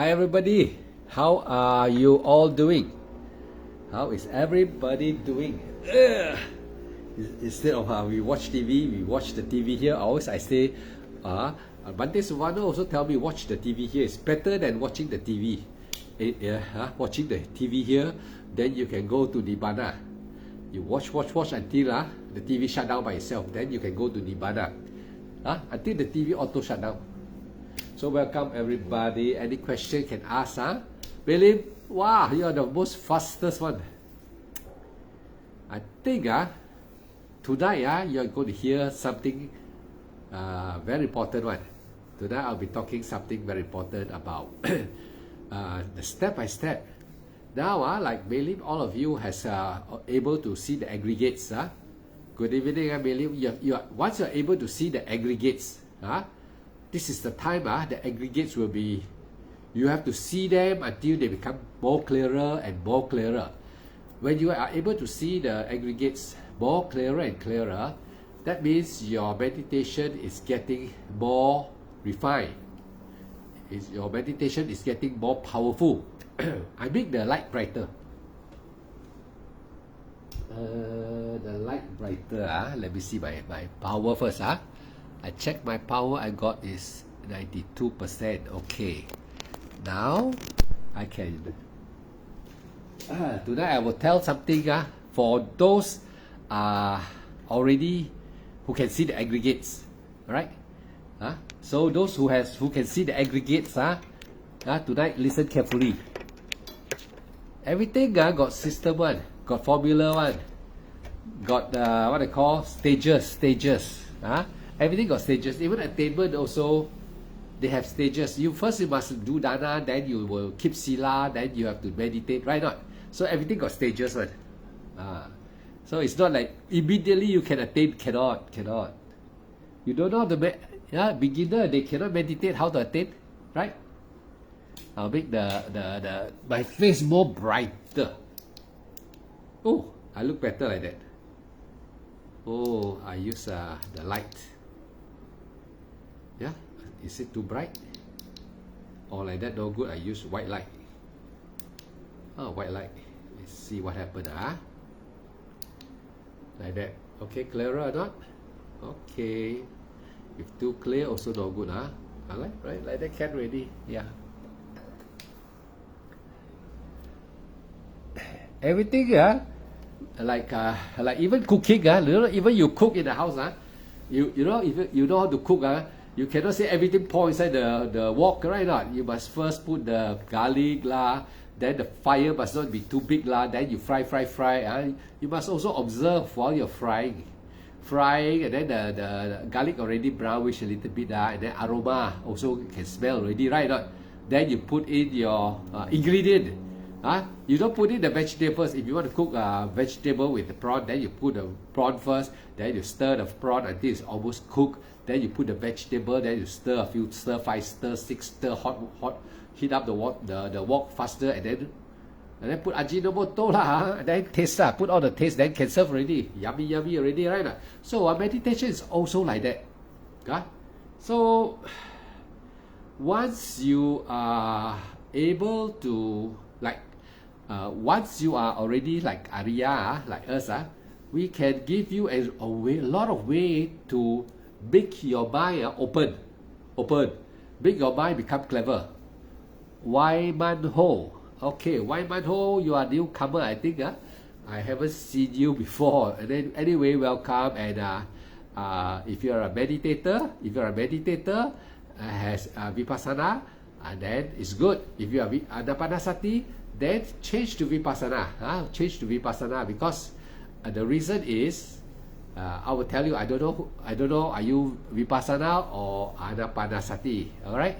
Hi everybody, how are you all doing? How is everybody doing? Instead of we watch TV, we watch the TV here. Always I say, Bante Suvano also tell me watch the TV here. It's better than watching the TV. Watching the TV here, then you can go to Nibbana. You watch until the TV shut down by itself. Then you can go to Nibbana. Until the TV auto shut down. So welcome everybody. Any question can ask. Billy, wow, you are the most fastest one. I think tonight you're going to hear something very important one. Tonight I'll be talking something very important about the step by step. Now like Billy, all of you has able to see the aggregates. Good evening, Billy. Once you're able to see the aggregates, this is the time the aggregates will be, you have to see them until they become more clearer and more clearer. When you are able to see the aggregates more clearer and clearer, that means your meditation is getting more refined. Your meditation is getting more powerful. I make the light brighter. The light brighter. Let me see my power first. I check my power. I got is 92%. Okay. Now I can. Tonight I will tell something for those already who can see the aggregates. Alright? So those who can see the aggregates, tonight listen carefully. Everything got system one, got formula one, got what I call stages. Everything got stages. Even attainment also, they have stages. You must do dana, then you will keep sila, then you have to meditate, right? Not so everything got stages one. So it's not like immediately you can attain. Cannot. You don't know the beginner, they cannot meditate how to attain, right? I'll make my face more brighter. Oh, I look better like that. Oh, I use the light. Yeah, is it too bright? Or like that no good, I use white light. Oh, white light. Let's see what happened. Like that. Okay, clearer or not? Okay. If too clear also no good. Right? Like that can already. Yeah. Everything like even cooking even you cook in the house you know, if you know how to cook you cannot say everything pour inside the wok, right? Not you must first put the garlic then the fire must not be too big then you fry you must also observe while you're frying and then the garlic already brownish a little bit and then aroma also can smell already, right? Not then you put in your ingredient. You don't put in the vegetables. If you want to cook vegetable with the prawn, then you put the prawn first, then you stir the prawn until it's almost cooked, then you put the vegetable, then you stir a few, stir 5, stir 6, stir hot, heat up the wok faster, and then put ajinomoto and then taste put all the taste, then can serve already. Yummy already, right? So meditation is also like that. So once you are able to once you are already like Arya, like us, we can give you a lot of way to make your mind open. Make your mind become clever. Why Manho? Okay, Why Manho, you are newcomer, I think. I haven't seen you before. And then anyway, welcome. And if you're a meditator, has Vipassana, and then it's good. If you are Anapanasati, then change to Vipassana. Because the reason is I will tell you, I don't know are you Vipassana or Anapanasati. Alright?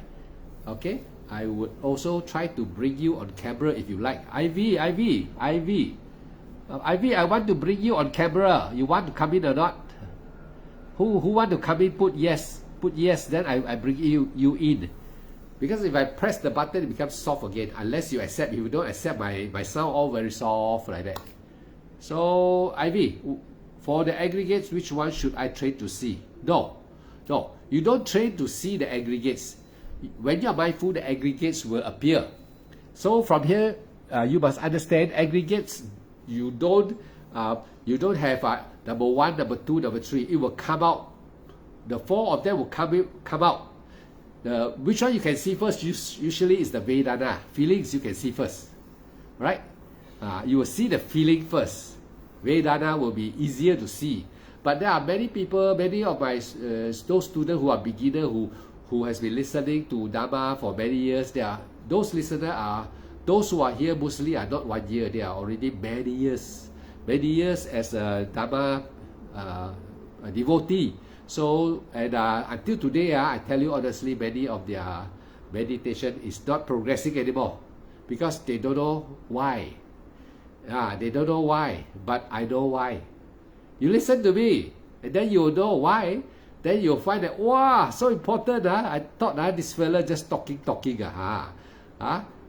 Okay? I would also try to bring you on camera if you like. Ivy, I want to bring you on camera. You want to come in or not? Who want to come in? Put yes, then I bring you in. Because if I press the button, it becomes soft again. Unless you accept. If you don't accept, my sound all very soft like that. So, Ivy, for the aggregates, which one should I train to see? No. You don't train to see the aggregates. When you're mindful, the aggregates will appear. So from here, you must understand aggregates. You don't have number 1, number 2, number 3. It will come out. The 4 of them will come out. Which one you can see first? Usually is the Vedana. Feelings you can see first, right? You will see the feeling first. Vedana will be easier to see. But there are many people, many of my those students who are beginner who has been listening to Dharma for many years. Those listeners are those who are here mostly are not 1 year. They are already many years as a Dharma a devotee. So and until today, I tell you honestly, many of their meditation is not progressing anymore because they don't know why. They don't know why, but I know why. You listen to me, and then you know why. Then you'll find that, wow, so important. I thought this fella just talking.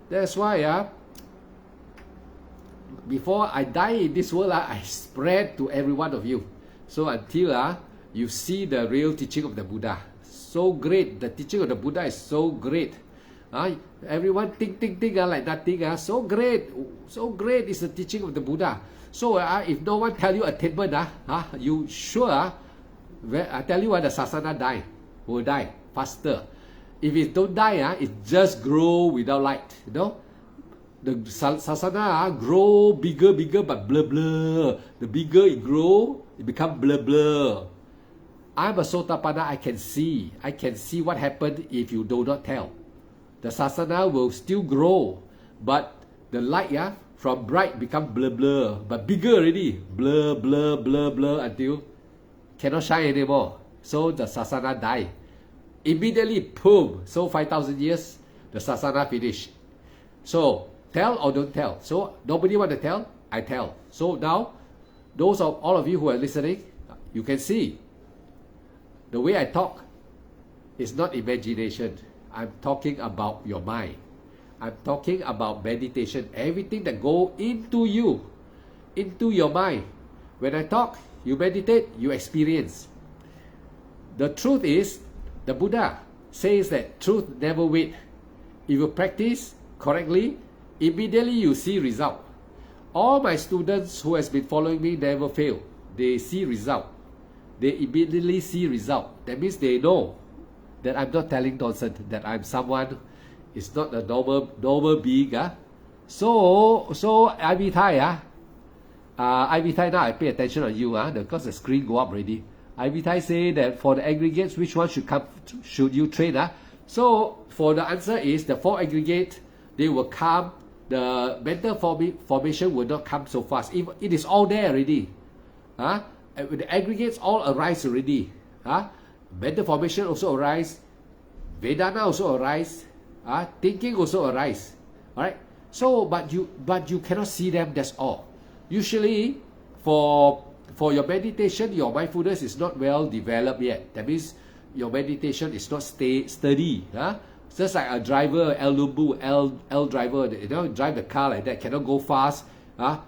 That's why before I die in this world, I spread to every one of you. So until you see the real teaching of the Buddha. So great. The teaching of the Buddha is so great. Everyone think like nothing. So great. So great is the teaching of the Buddha. So if no one tell you attainment, you sure, I tell you the sasana will die faster. If it don't die, it just grow without light. You know, the sasana grow bigger, but blur. The bigger it grow, it become blur. I'm a Sotapanna. I can see what happened if you do not tell. The sasana will still grow, but the light from bright become blur, but bigger already, blur until cannot shine anymore. So the sasana die. Immediately, boom. So 5,000 years, the sasana finish. So tell or don't tell. So nobody want to tell, I tell. So now, those of all of you who are listening, you can see the way I talk is not imagination. I'm talking about your mind. I'm talking about meditation. Everything that go into you, into your mind. When I talk, you meditate, you experience. The truth is, the Buddha says that truth never waits. If you practice correctly, immediately you see result. All my students who has been following me never fail. They see result. They immediately see result. That means they know that I'm not telling nonsense, that I'm someone is not a normal being. So Ivy Thai, Ivy Thai, now I pay attention on you because the screen go up already. Ivy Thai say that for the aggregates, which one should you train? So for the answer is the 4 aggregate, they will come. The mental formation will not come so fast. It is all there already. The aggregates all arise already. Mental formation also arise. Vedana also arise. Thinking also arise. Alright. So but you cannot see them, that's all. Usually for your meditation, your mindfulness is not well developed yet. That means your meditation is not steady. Just like a driver, L driver, drive the car like that, cannot go fast.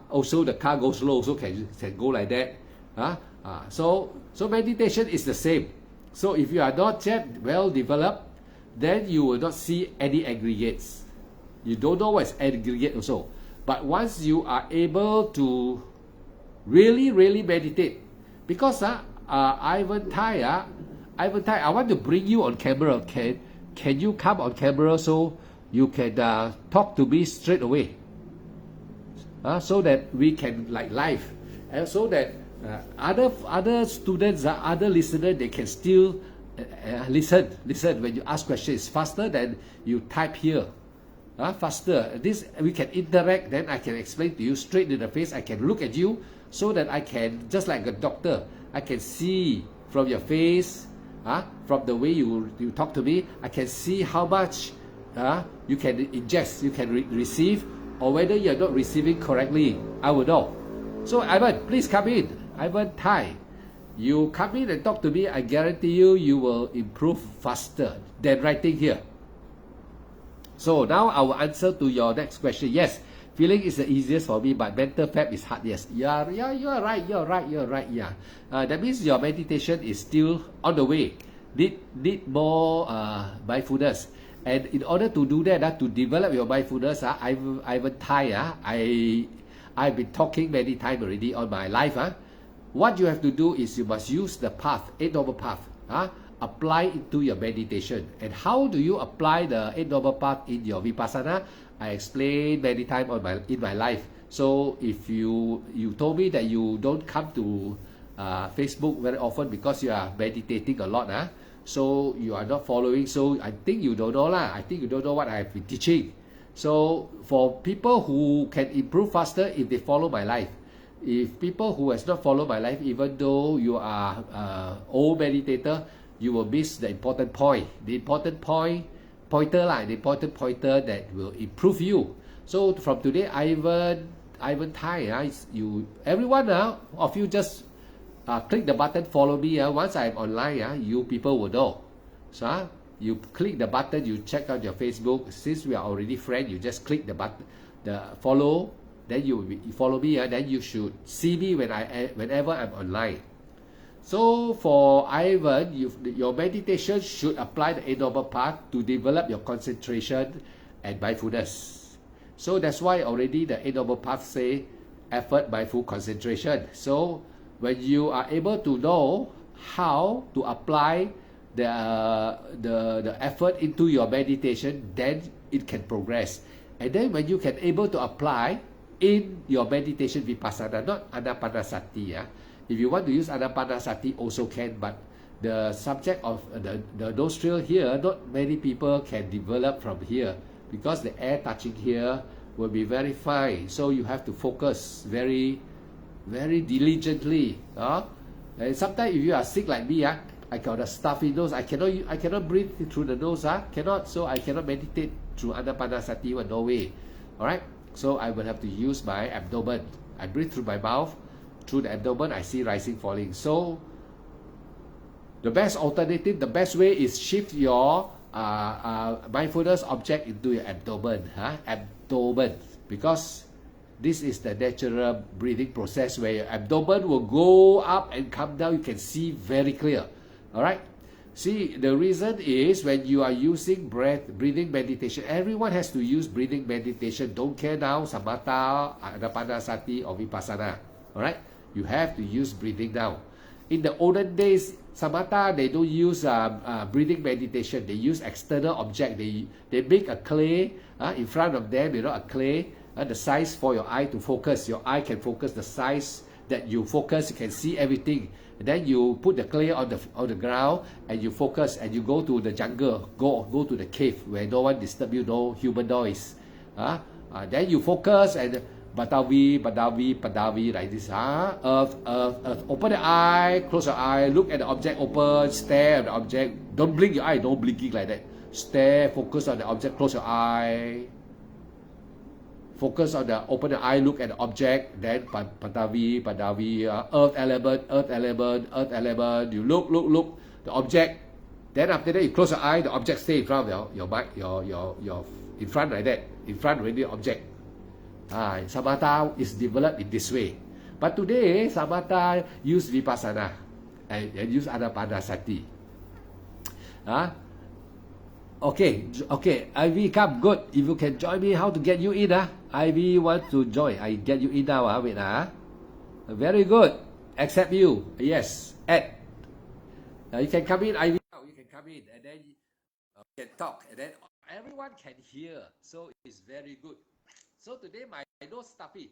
Also the car goes slow, so can go like that. So meditation is the same. So if you are not yet well developed, then you will not see any aggregates. You don't know what is aggregate also. But once you are able to really meditate, because Ivan Thai, I want to bring you on camera. Can you come on camera so you can talk to me straight away? So that we can like live, and so that other students, other listeners, they can still listen when you ask questions faster than you type here. Faster. This we can interact. Then I can explain to you straight in the face. I can look at you so that I can, just like a doctor, I can see from your face, from the way you talk to me. I can see how much you can ingest, you can receive, or whether you are not receiving correctly. I will know. So Ivan, please come in. Ivan Thai, you come in and talk to me. I guarantee you will improve faster than writing here. So now I will answer to your next question. Yes, feeling is the easiest for me, but mental fab is hard. Yes, you are right. Yeah, that means your meditation is still on the way. Need more mindfulness. And in order to do that, to develop your mindfulness, Ivan Tai, I've been talking many times already on my life. What you have to do is you must use the path, Eight Noble Path. Apply it to your meditation. And how do you apply the Eight Noble Path in your Vipassana? I explained many times in my life. So if you told me that you don't come to Facebook very often because you are meditating a lot, so you are not following. So I think you don't know lah. I think you don't know what I have been teaching. So for people who can improve faster if they follow my life, if people who has not followed my life, even though you are old meditator, you will miss the important point. The important pointer that will improve you. So from today, Ivan Tai, everyone of you just click the button, follow me. Once I'm online, you people will know. So you click the button, you check out your Facebook. Since we are already friends, you just click the button, the follow. Then you follow me. Then you should see me whenever I'm online. So for Ivan, your meditation should apply the Eight Noble Path to develop your concentration and mindfulness. So that's why already the Eight Noble Path say effort, mindful, concentration. So when you are able to know how to apply the effort into your meditation, then it can progress. And then when you can able to apply in your meditation Vipassana, not Anapanasati. If you want to use Anapanasati also can, but the subject of the nostril here, not many people can develop from here because the air touching here will be very fine. So you have to focus very, very diligently. And sometimes if you are sick like me, I got a stuffy nose. I cannot breathe through the nose. Cannot. So I cannot meditate through Anapanasati. No way. All right. So I will have to use my abdomen. I breathe through my mouth. Through the abdomen, I see rising, falling. So the best alternative, the best way is shift your mindfulness object into your abdomen. Abdomen. Because this is the natural breathing process where your abdomen will go up and come down. You can see very clear. All right. See, the reason is when you are using breathing meditation, everyone has to use breathing meditation. Don't care now, Samatha, Anapanasati, or Vipassana. All right. You have to use breathing now. In the olden days, Samatha, they don't use breathing meditation. They use external object. They make a clay in front of them, a clay, the size for your eye to focus. Your eye can focus the size that you focus. You can see everything. And then you put the clay on the ground and you focus and you go to the jungle, go to the cave where no one disturb you, no human noise. Then you focus and Badavi, like this. Earth. Open the eye, close your eye, look at the object, open, stare at the object. Don't blink your eye, no blinking like that. Stare, focus on the object, close your eye. Focus on open the eye, look at the object, then Padavi, earth element. You look, the object. Then after that, you close your eye, the object stay in front of your mind, your in front like that, in front of the object. Samatha is developed in this way. But today, Samatha use Vipassana and use Anapanasati. Okay, Ivy, come, good. If you can join me, how to get you in? Ivy want to join. I get you in now. Wait, very good. Accept you. Yes, add. You can come in, Ivy. You can come in, and then you can talk, and then everyone can hear. So it's very good. So today my nose stuffy.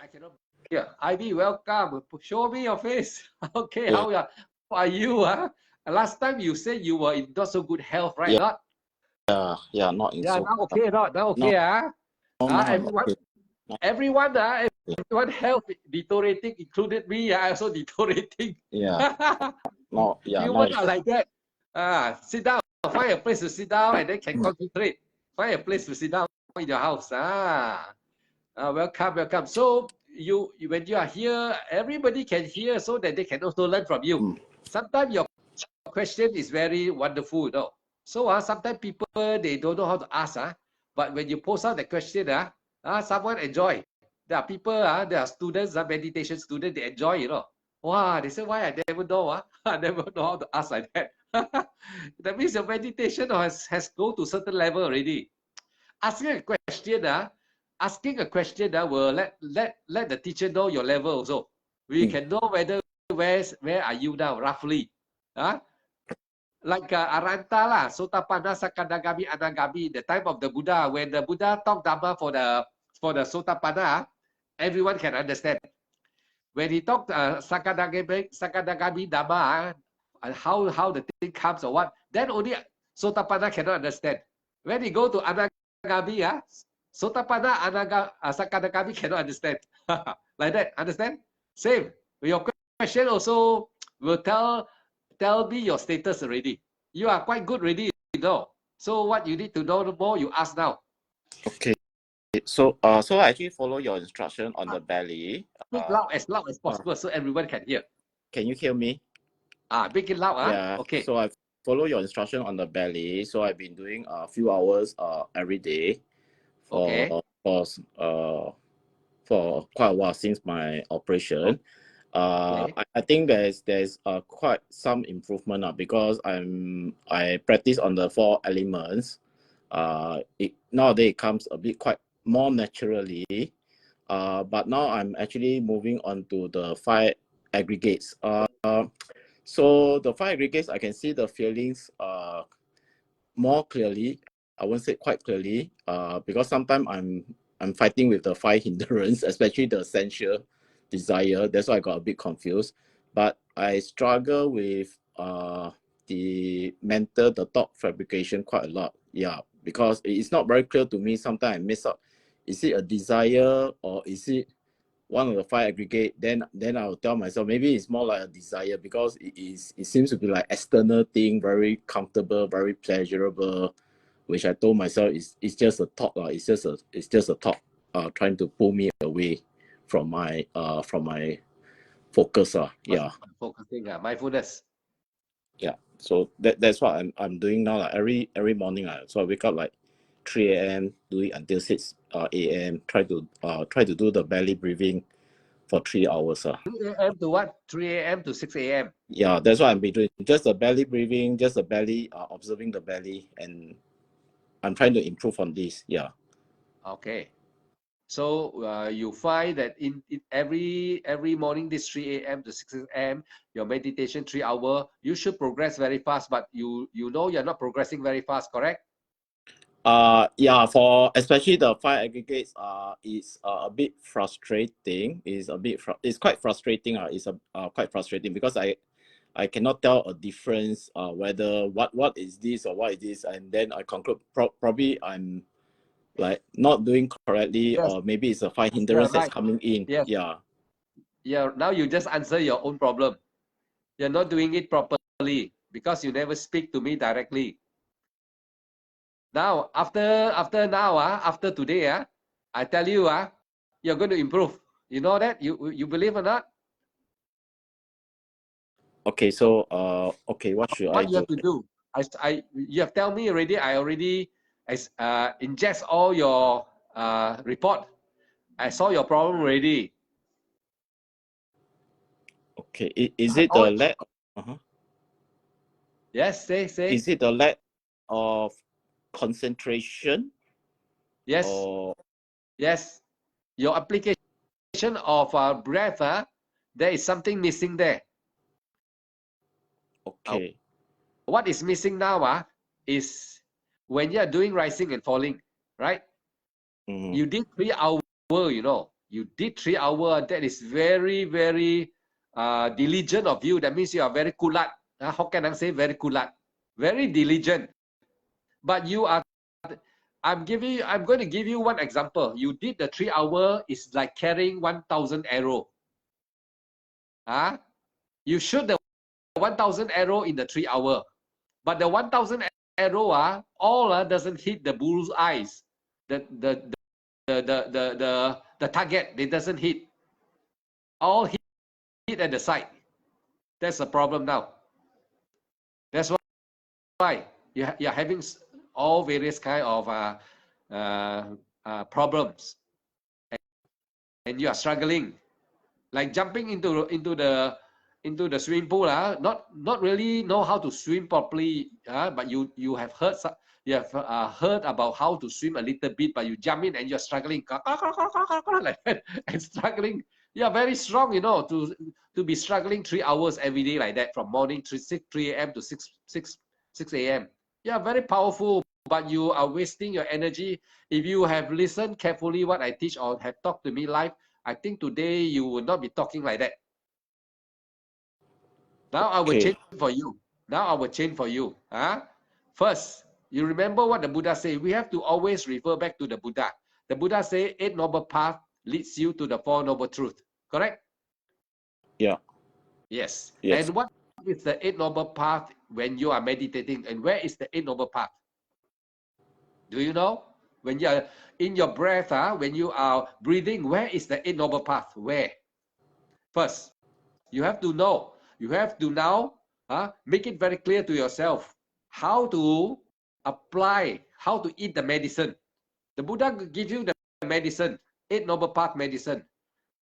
I cannot hear. Ivy, welcome. Show me your face. Okay, how are you? Last time you said you were in not so good health, right? Not? Not in now okay, now okay, everyone health deteriorating, included me. I also deteriorating. Humans are like that. Sit down, find a place to sit down, and then can concentrate. Find a place to sit down in your house. Welcome. So when you are here, everybody can hear, so that they can also learn from you. Sometimes your question is very wonderful, So sometimes people, they don't know how to ask. But when you post out the question, someone enjoy. There are people, there are students, meditation students, they enjoy, Wow, they say, why I never know? I never know how to ask like that. That means your meditation has go to certain level already. Asking a question, will let the teacher know your level also. We can know whether where are you now roughly. Like Aranta lah, Sotapanna, Sakadagami, Anagami, the time of the Buddha, when the Buddha talked Dhamma for the Sotapanna, everyone can understand. When he talked Sakadagami Dhamma, how the thing comes or what, then only Sotapanna cannot understand. When he go to Anagami, Sotapanna, Sakadagami cannot understand. Like that, understand? Same. Your question also will tell me your status already. You are quite good already, you know. So what you need to know more, you ask now. Okay. So so I actually follow your instruction on the belly. Speak loud as possible so everyone can hear. Can you hear me? Make it loud. Yeah. Okay. So I follow your instruction on the belly. So I've been doing a few hours every day for quite a while since my operation. I think there's quite some improvement because I practice on the 4 elements. Nowadays it comes a bit quite more naturally. But now I'm actually moving on to the 5 aggregates. So the 5 aggregates, I can see the feelings more clearly. I won't say quite clearly, because sometimes I'm fighting with the 5 hindrance, especially the sensual desire. That's why I got a bit confused. But I struggle with the mental, the thought fabrication quite a lot. Yeah, because it's not very clear to me. Sometimes I miss out. Is it a desire or is it one of the 5 aggregate? Then I'll tell myself maybe it's more like a desire, because it seems to be like external thing, very comfortable, very pleasurable, which I told myself it's just a thought. It's just a thought trying to pull me away from my focus. Yeah. Focusing, mindfulness. Yeah. So that's what I'm doing now. Like every morning. So I wake up like 3 a.m. do it until 6 a.m. Try to do the belly breathing for 3 hours. 3 a.m. to what? 3 a.m. to 6 a.m. Yeah, that's what I'm been doing. Just the belly breathing, just the belly, observing the belly, and I'm trying to improve on this. Yeah. Okay. So you find that in every morning, this 3 a.m. to 6 a.m., your meditation 3 hour, you should progress very fast, but you know you're not progressing very fast, correct? Yeah, for especially the 5 aggregates, it's a bit frustrating. It's quite frustrating. It's quite frustrating because I cannot tell a difference whether what is this or what is this, and then I conclude probably I'm like not doing correctly, Yes. or maybe it's a 5 hindrance that's right. coming in. Yes. Yeah. Now you just answer your own problem. You're not doing it properly because you never speak to me directly. Now after today, I tell you, you're going to improve. You know that? You believe or not? Okay, so okay, what should I What you do? have to do? You have tell me already. I already ingest all your report. I saw your problem already. Okay, is it the lack? Yes, say. Is it the lack of concentration? Yes. Or Yes. Your application of breath, there is something missing there. okay. What is missing now is when you are doing rising and falling, right? You did 3 hours, you know. You did 3 hours. That is very, very diligent of you. That means you are very kulat. How can I say very kulat? Very diligent. But you are, I'm going to give you one example. You did the 3 hour is like carrying 1,000 arrow. You shoot the 1,000 arrow in the 3 hour. But the 1,000 arrow all doesn't hit the bull's eyes. The target, it doesn't hit. All hit at the side. That's the problem now. That's why you're having all various kind of problems, and you are struggling, like jumping into into the swimming pool, not really know how to swim properly, but you have heard heard about how to swim a little bit, but you jump in and you're struggling like that and struggling. You're very strong, you know, to be struggling 3 hours every day like that, from morning to 3 a.m. to 6 a.m. Yeah, very powerful, but you are wasting your energy. If you have listened carefully what I teach or have talked to me live, I think today you will not be talking like that. Now I will Okay. change for you. Now I will change for you. First, you remember what the Buddha said. We have to always refer back to the Buddha. The Buddha said 8 noble path leads you to the 4 noble truth. Correct? Yeah. Yes. Yes. And what is the 8 noble path when you are meditating? And where is the 8 noble path? Do you know? When you are in your breath, when you are breathing, where is the 8 noble path? Where? First, you have to know. You have to now make it very clear to yourself how to apply, how to eat the medicine. The Buddha gives you the medicine, 8 noble path medicine.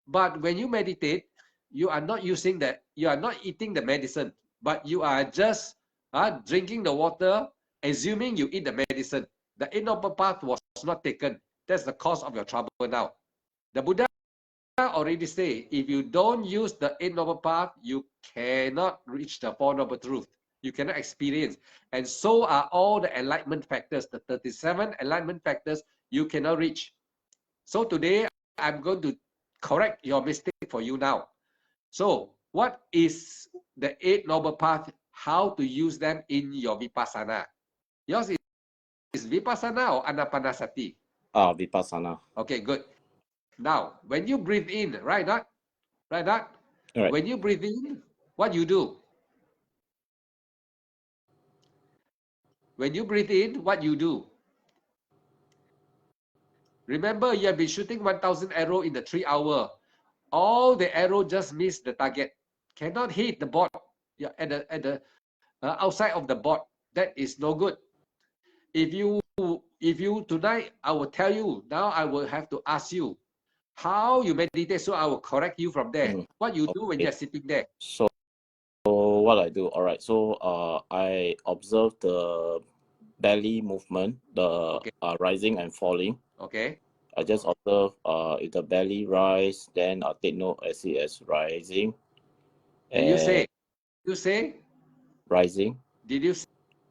But when you meditate, you are not using that. You are not eating the medicine, but you are just drinking the water, assuming you eat the medicine. The 8 noble path was not taken. That's the cause of your trouble now. The Buddha already say, if you don't use the 8 noble path, you cannot reach the 4 noble truth. You cannot experience. And so are all the enlightenment factors, the 37 enlightenment factors you cannot reach. So today, I'm going to correct your mistake for you now. So what is the 8 noble path? How to use them in your vipassana? Yours is vipassana or anapanasati? Vipassana. Okay, good. Now, when you breathe in, right, not? Right, not? Right. When you breathe in, what you do? When you breathe in, what you do? Remember, you have been shooting 1,000 arrow in the 3 hour. All the arrow just miss the target. Cannot hit the board. Yeah, at the outside of the board. That is no good. If you tonight, I will tell you. Now I will have to ask you how you meditate. So I will correct you from there. What you do when you're sitting there? So what I do, all right. So I observe the belly movement, the rising and falling. Okay. I just observe if the belly rise, then I'll take note as it is rising. Did you say? You say? Rising. Did you say?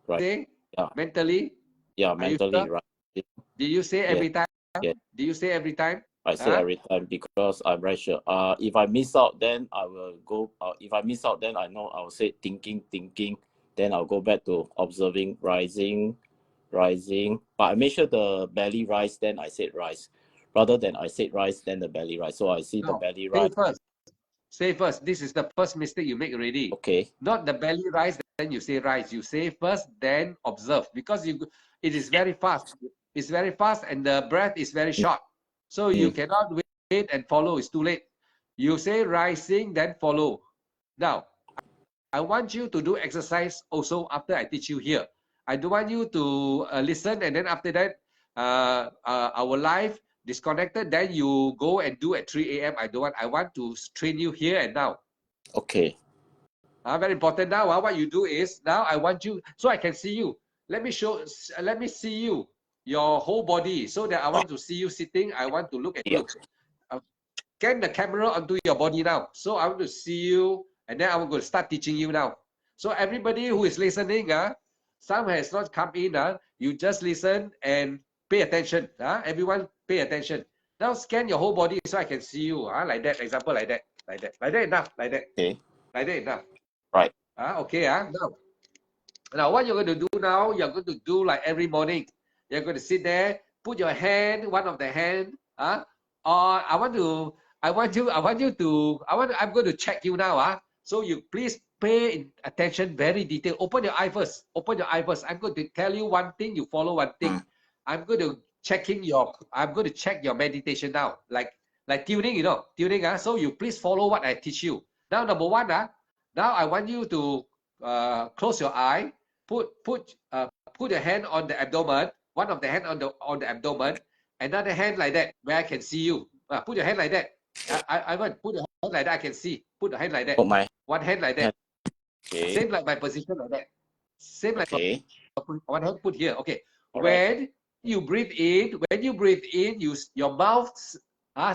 Right. Yeah. Mentally? Yeah, mentally Sure? rising. Did you say every time? Yes. Did you say every time? I say every time because I'm very sure. If I miss out, then I will go. If I miss out, then I know I will say thinking. Then I'll go back to observing rising. But I make sure the belly rise. Then I said rise, rather than I said rise, then the belly rise. So I see the belly rise. Say first. This is the first mistake you make already. Okay. Not the belly rise, then you say rise. You say first, then observe because it is very fast. It's very fast, and the breath is very short. So you cannot wait and follow. It's too late. You say rising, then follow. Now, I want you to do exercise also after I teach you here. I don't want you to listen and then after that, our live disconnected. Then you go and do at 3 a.m. I don't want. I want to train you here and now. Okay. Very important now. What you do is now I want you so I can see you. Let me see you, your whole body, so that I want to see you sitting. I want to look at you. Get the camera onto your body now. So I want to see you, and then I'm going to start teaching you now. So everybody who is listening, some has not come in. You just listen and pay attention. Everyone pay attention. Now scan your whole body so I can see you. Like that. Example like that. Like that. Like that enough. Like that. Okay. Like that enough. Right. Okay. Now what you're going to do now? You're going to do like every morning. You're going to sit there, put your hand, one of the hand. Or I'm going to check you now. So you please pay attention, very detailed. Open your eye first. Open your eye first. I'm going to tell you one thing. You follow one thing. I'm going to check your meditation now, like tuning, tuning. So you please follow what I teach you. Now, number one, now I want you to close your eye. Put your hand on the abdomen. One of the hand on the abdomen. Another hand like that, where I can see you. Put your hand like that. I want put the hand like that. I can see. Put the hand like that. Put my One hand like that. hand. Okay. Same like my position like that. Same like Okay. one hand put here. Okay. All right. When you breathe in, your mouth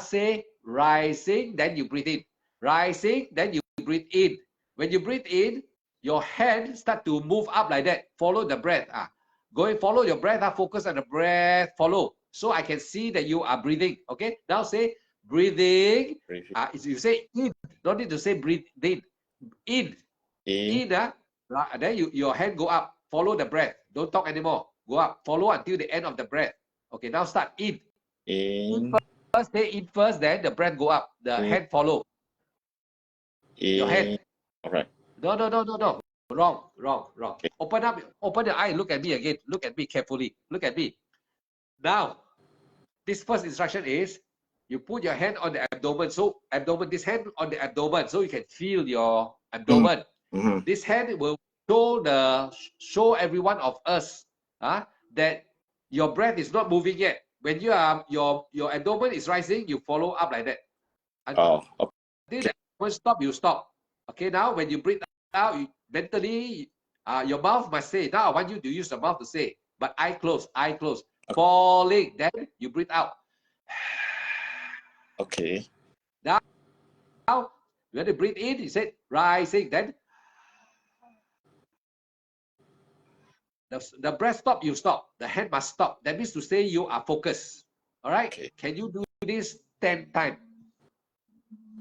say rising, then you breathe in. Rising, then you breathe in. When you breathe in, your hand start to move up like that. Follow the breath. Follow your breath. Focus on the breath. Follow. So I can see that you are breathing. Okay. Now say breathing. Breathe You say in. Don't need to say breathe in. In. in. Then your hand go up. Follow the breath. Don't talk anymore. Go up. Follow until the end of the breath. Okay, now start in. In. First, stay in first, then the breath go up. The In. hand follow. Your hand. In. All right. No. Wrong. Okay. Open your eye. Look at me again. Look at me carefully. Look at me. Now, this first instruction is you put your hand on the abdomen. So this hand on the abdomen, so you can feel your abdomen. Mm-hmm. This hand will show every one of us that your breath is not moving yet. When your abdomen is rising, you follow up like that. Oh. Until the abdomen stop, you stop. Okay, now when you breathe out, mentally, your mouth must say. Now I want you to use the mouth to say, but eye close. Okay. Falling, then you breathe out. Okay. Now, when you breathe in, you say rising, then the breath stop, you stop. The hand must stop. That means to say you are focused. All right? Okay. Can you do this 10 times?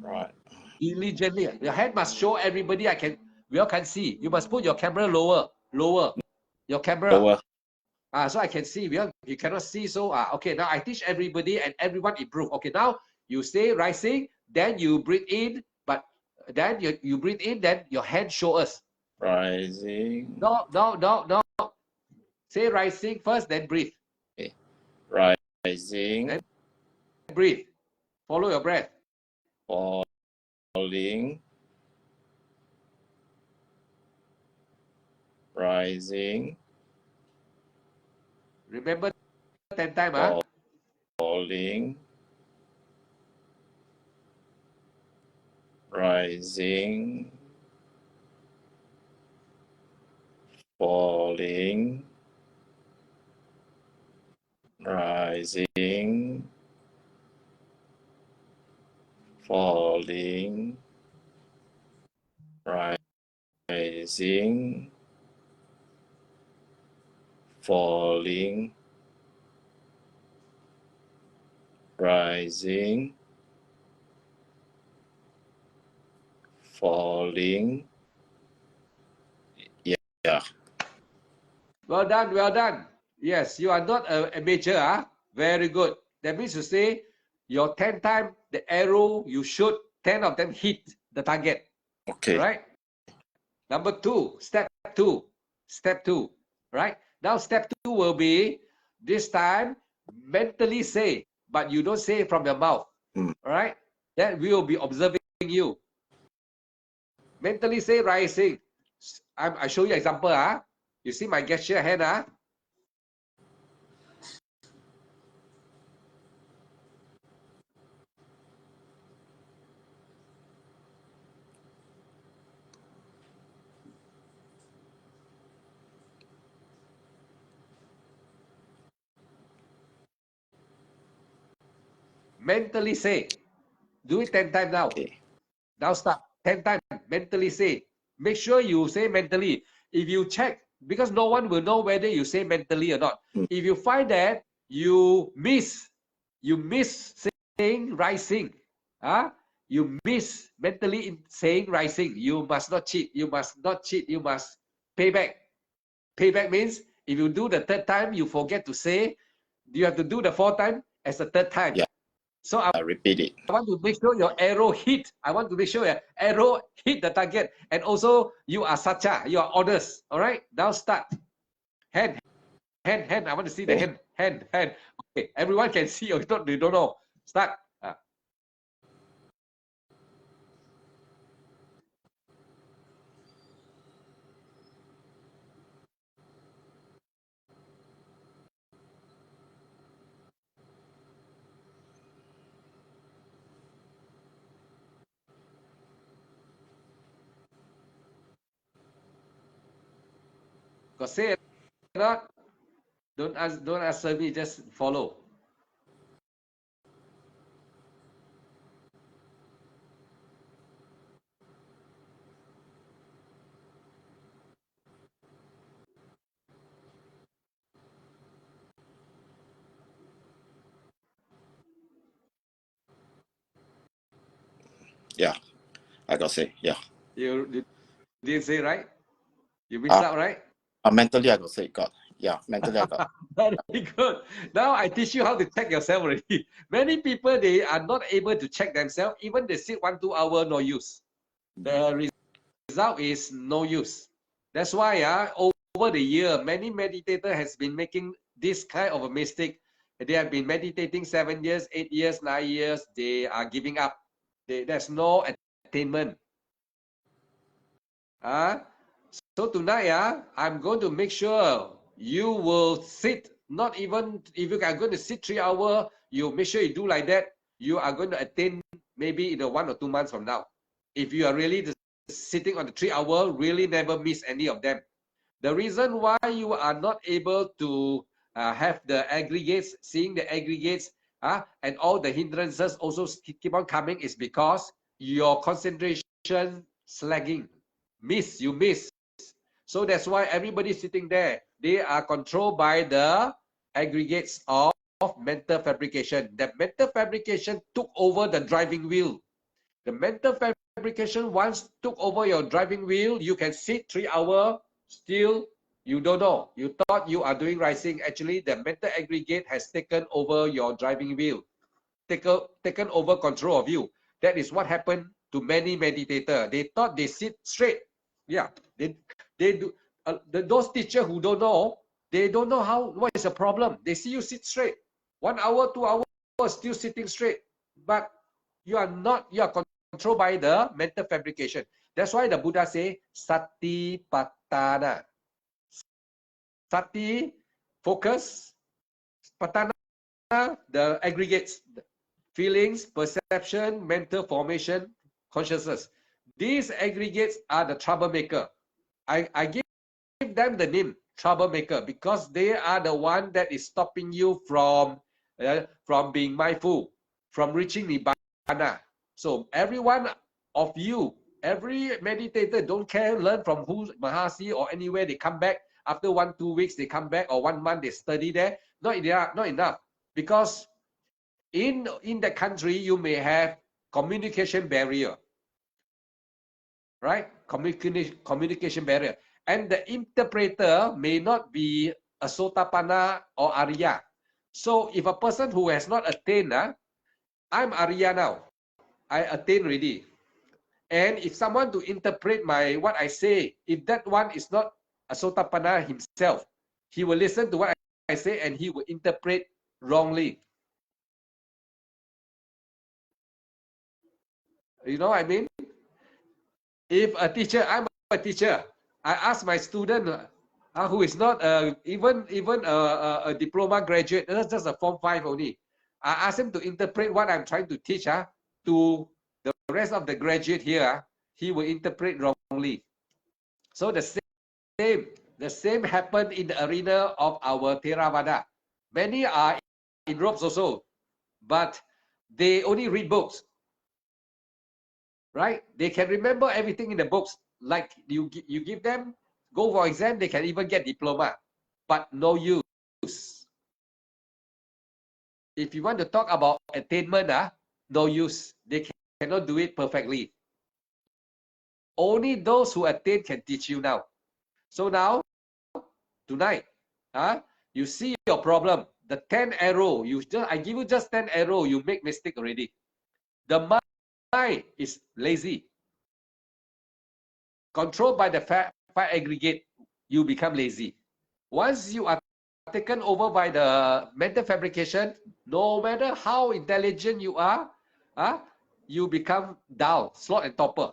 Right. Diligently. Your hand must show everybody we all can see. You must put your camera lower. Your camera. Lower. So I can see. You cannot see. So okay, now I teach everybody and everyone improve. Okay, now you say rising, then you breathe in, but then you breathe in, then your hand show us. Rising. No. Say rising first, then breathe. Okay. Rising. Then breathe. Follow your breath. Falling. Rising. Remember 10 times. Falling. Rising. Falling. Rising. Falling. Rising. Falling. Rising. Falling. Yeah. Well done. Yes, you are not a amateur. Very good. That means to say your 10 times the arrow you shoot, 10 of them hit the target. Okay. Right? Number 2, step 2. Right? Now step 2 will be this time mentally say, but you don't say from your mouth. All right? Then we will be observing you. Mentally say rising. I show you example. You see my gesture hand. Mentally say. Do it 10 times now. Okay. Now start 10 times. Mentally say. Make sure you say mentally. If you check, because no one will know whether you say mentally or not. If you find that you miss saying rising, you miss mentally in saying rising, you must not cheat. You must pay back. Payback means if you do the 3rd time, you forget to say, you have to do the 4th time as the 3rd time. Yeah. So I repeat it. I want to make sure your arrow hit. I want to make sure your arrow hit the target. And also, you are sacha. You are honest. All right? Now start. Hand. I want to see the hand. Okay. Everyone can see or not, they don't know. Start. Got say or not? Don't answer me, just follow. Yeah, I got say. Yeah. You didn't say right? You missed out, right? Mentally, I got say God. Yeah, mentally I got. Very good. Now I teach you how to check yourself already. Many people, they are not able to check themselves. Even they sit 1-2 hours, no use. The result is no use. That's why over the year, many meditators has been making this kind of a mistake. They have been meditating 7 years, 8 years, 9 years. They are giving up. There's no attainment. So tonight, I'm going to make sure you will sit, not even if you are going to sit 3 hours, you make sure you do like that. You are going to attain maybe in 1 or 2 months from now. If you are really sitting on the 3 hours, really never miss any of them. The reason why you are not able to have the aggregates, seeing the aggregates, and all the hindrances also keep on coming is because your concentration slagging. You miss. So that's why everybody sitting there, they are controlled by the aggregates of mental fabrication. The mental fabrication took over the driving wheel. The mental fabrication once took over your driving wheel, you can sit 3 hours, still you don't know. You thought you are doing rising. Actually, the mental aggregate has taken over your driving wheel, taken over control of you. That is what happened to many meditators. They thought they sit straight. Yeah, they do. Those teachers who don't know, they don't know what is the problem. They see you sit straight, 1 hour, 2 hours, still sitting straight, but you are not. You are controlled by the mental fabrication. That's why the Buddha say Satipatthana. Sati, focus. Patthana, the aggregates, feelings, perception, mental formation, consciousness. These aggregates are the troublemaker. I give them the name troublemaker because they are the one that is stopping you from being mindful, from reaching nibbana. So every one of you, every meditator, don't care, learn from who, Mahasi or anywhere, they come back after 1-2 weeks, they come back, or 1 month they study there. Not enough, because in the country you may have communication barrier, right? Communication barrier, and the interpreter may not be a Sotapanna or Arya. So if a person who has not attained, I'm Arya now, I attained already, and if someone to interpret what I say, if that one is not a Sotapanna himself, he will listen to what I say and he will interpret wrongly. You know what I mean? If a teacher, I'm a teacher, I ask my student who is not even a diploma graduate, that's just a Form 5 only. I ask him to interpret what I'm trying to teach to the rest of the graduate here. He will interpret wrongly. So the same happened in the arena of our Theravada. Many are in robes also, but they only read books. Right? They can remember everything in the books. Like you give them, go for exam, they can even get diploma, but no use. If you want to talk about attainment, no use. They cannot do it perfectly. Only those who attain can teach you now. So now, tonight, you see your problem. The 10 arrow, I give you just 10 arrow, you make mistake already. The mind is lazy. Controlled by the five aggregate, you become lazy. Once you are taken over by the mental fabrication, no matter how intelligent you are, you become dull, slow and topper.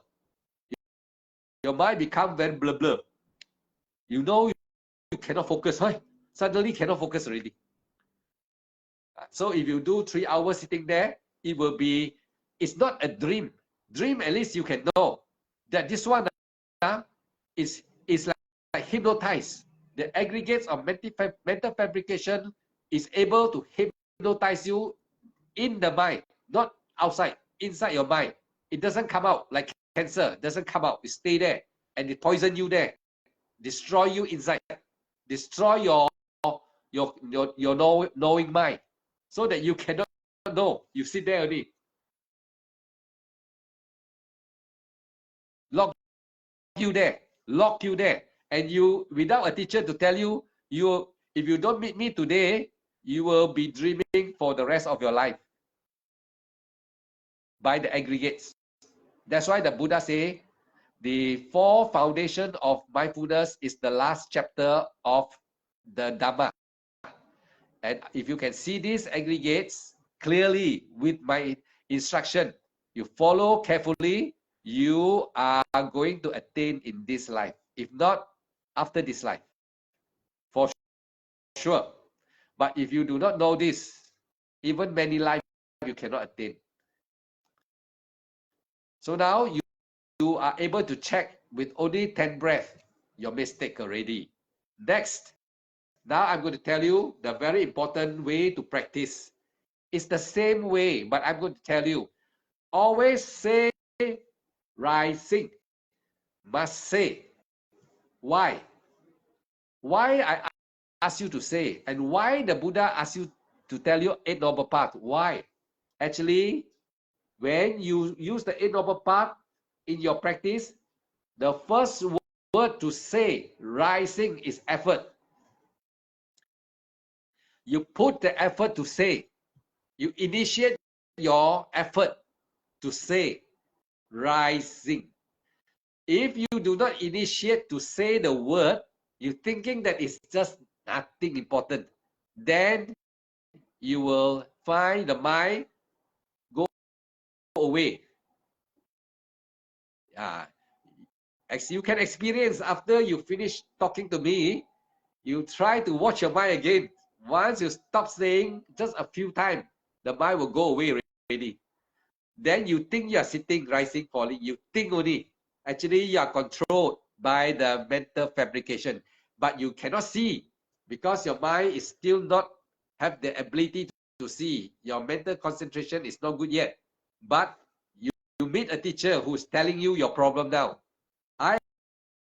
Your mind become very blur blur. You know you cannot focus, right? Suddenly cannot focus already. So if you do 3 hours sitting there, it's not a dream. Dream, at least you can know that this one is like hypnotized. The aggregates of mental fabrication is able to hypnotize you in the mind, not outside, inside your mind. It doesn't come out like cancer. It doesn't come out. It stay there and it poison you there, destroy you inside, destroy your knowing mind, so that you cannot know. You sit there only. Lock you there, and you, without a teacher to tell you, if you don't meet me today, you will be dreaming for the rest of your life by the aggregates. That's why the Buddha say the 4 foundation of mindfulness is the last chapter of the Dhamma. And if you can see these aggregates clearly with my instruction, you follow carefully, you are going to attain in this life. If not, after this life, for sure. But if you do not know this, even many lives you cannot attain. So now you are able to check with only 10 breaths your mistake already. Next, now I'm going to tell you the very important way to practice. It's the same way, but I'm going to tell you, always say rising. Must say. Why? Why I ask you to say, and why the Buddha asks you to tell you 8 Noble Paths? Why? Actually, when you use the 8 Noble Paths in your practice, the first word to say, rising, is effort. You put the effort to say. You initiate your effort to say, rising. If you do not initiate to say the word, you're thinking that it's just nothing important, then you will find the mind go away. As you can experience, after you finish talking to me, you try to watch your mind again. Once you stop saying just a few times, the mind will go away already. Then you think you are sitting, rising, falling. You think only. Actually, you are controlled by the mental fabrication, but you cannot see because your mind is still not have the ability to see. Your mental concentration is not good yet. But you meet a teacher who's telling you your problem now. I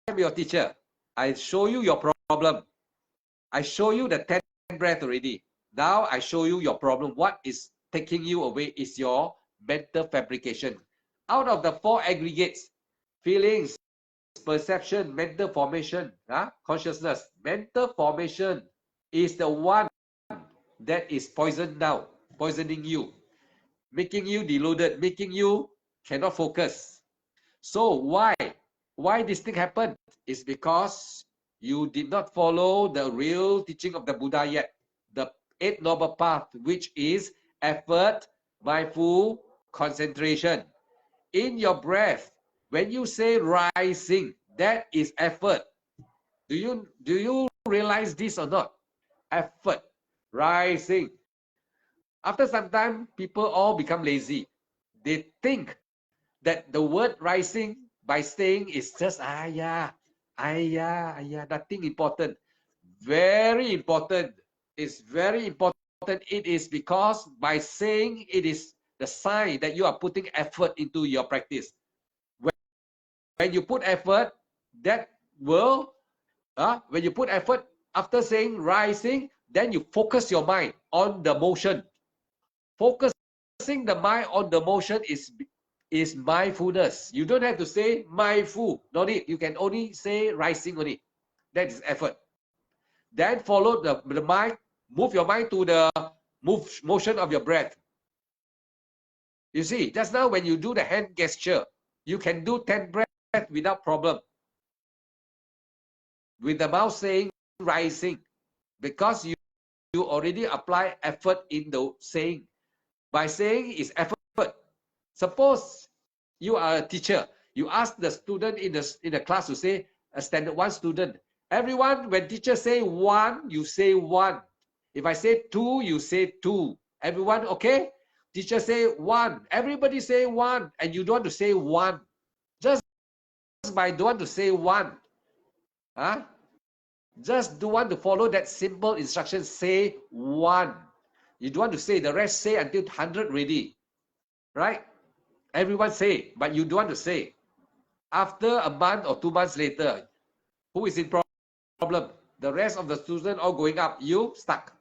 am your teacher. I show you your problem. I show you the 10 breath already. Now I show you your problem. What is taking you away is your mental fabrication. Out of the 4 aggregates, feelings, perception, mental formation, consciousness, mental formation is the one that is poisoned now, poisoning you, making you deluded, making you cannot focus. So why this thing happened? Is because you did not follow the real teaching of the Buddha yet. The 8 Noble Paths, which is effort, mindful, concentration. In your breath, when you say rising, that is effort. Do you realize this or not? Effort, rising. After some time, people all become lazy. They think that the word rising by saying is just nothing important. Very important. It's very important. It is because by saying it is the sign that you are putting effort into your practice. When you put effort, that will, when you put effort, after saying rising, then you focus your mind on the motion. Focusing the mind on the motion is mindfulness. You don't have to say mindful. No need. You can only say rising only. That is effort. Then follow the mind. Move your mind to the motion of your breath. You see, just now when you do the hand gesture, you can do 10 breaths without problem. With the mouth saying rising, because you already apply effort in the saying. By saying is effort. Suppose you are a teacher, you ask the student in the class to say a standard 1 student. Everyone, when teacher say 1, you say 1. If I say 2, you say 2. Everyone okay? Teacher say 1. Everybody say 1, and you don't want to say 1. Just by don't want to say 1, Just don't want to follow that simple instruction. Say one. You don't want to say the rest. Say until 100 ready, right? Everyone say, but you don't want to say. After a month or 2 months later, who is in problem? The rest of the students all going up. You stuck.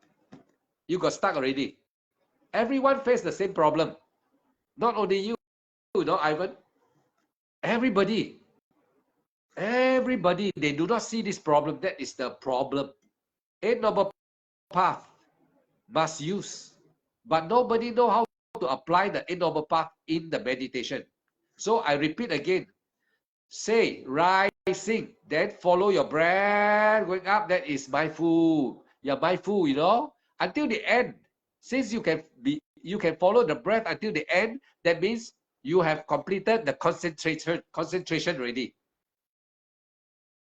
You got stuck already. Everyone face the same problem. Not only you, Ivan. Everybody. Everybody. They do not see this problem. That is the problem. Eight Noble Path must use. But nobody know how to apply the Eight Noble Path in the meditation. So I repeat again. Say rising, then follow your breath going up. That is mindful. You're mindful, until the end. Since you can follow the breath until the end, that means you have completed the concentration already.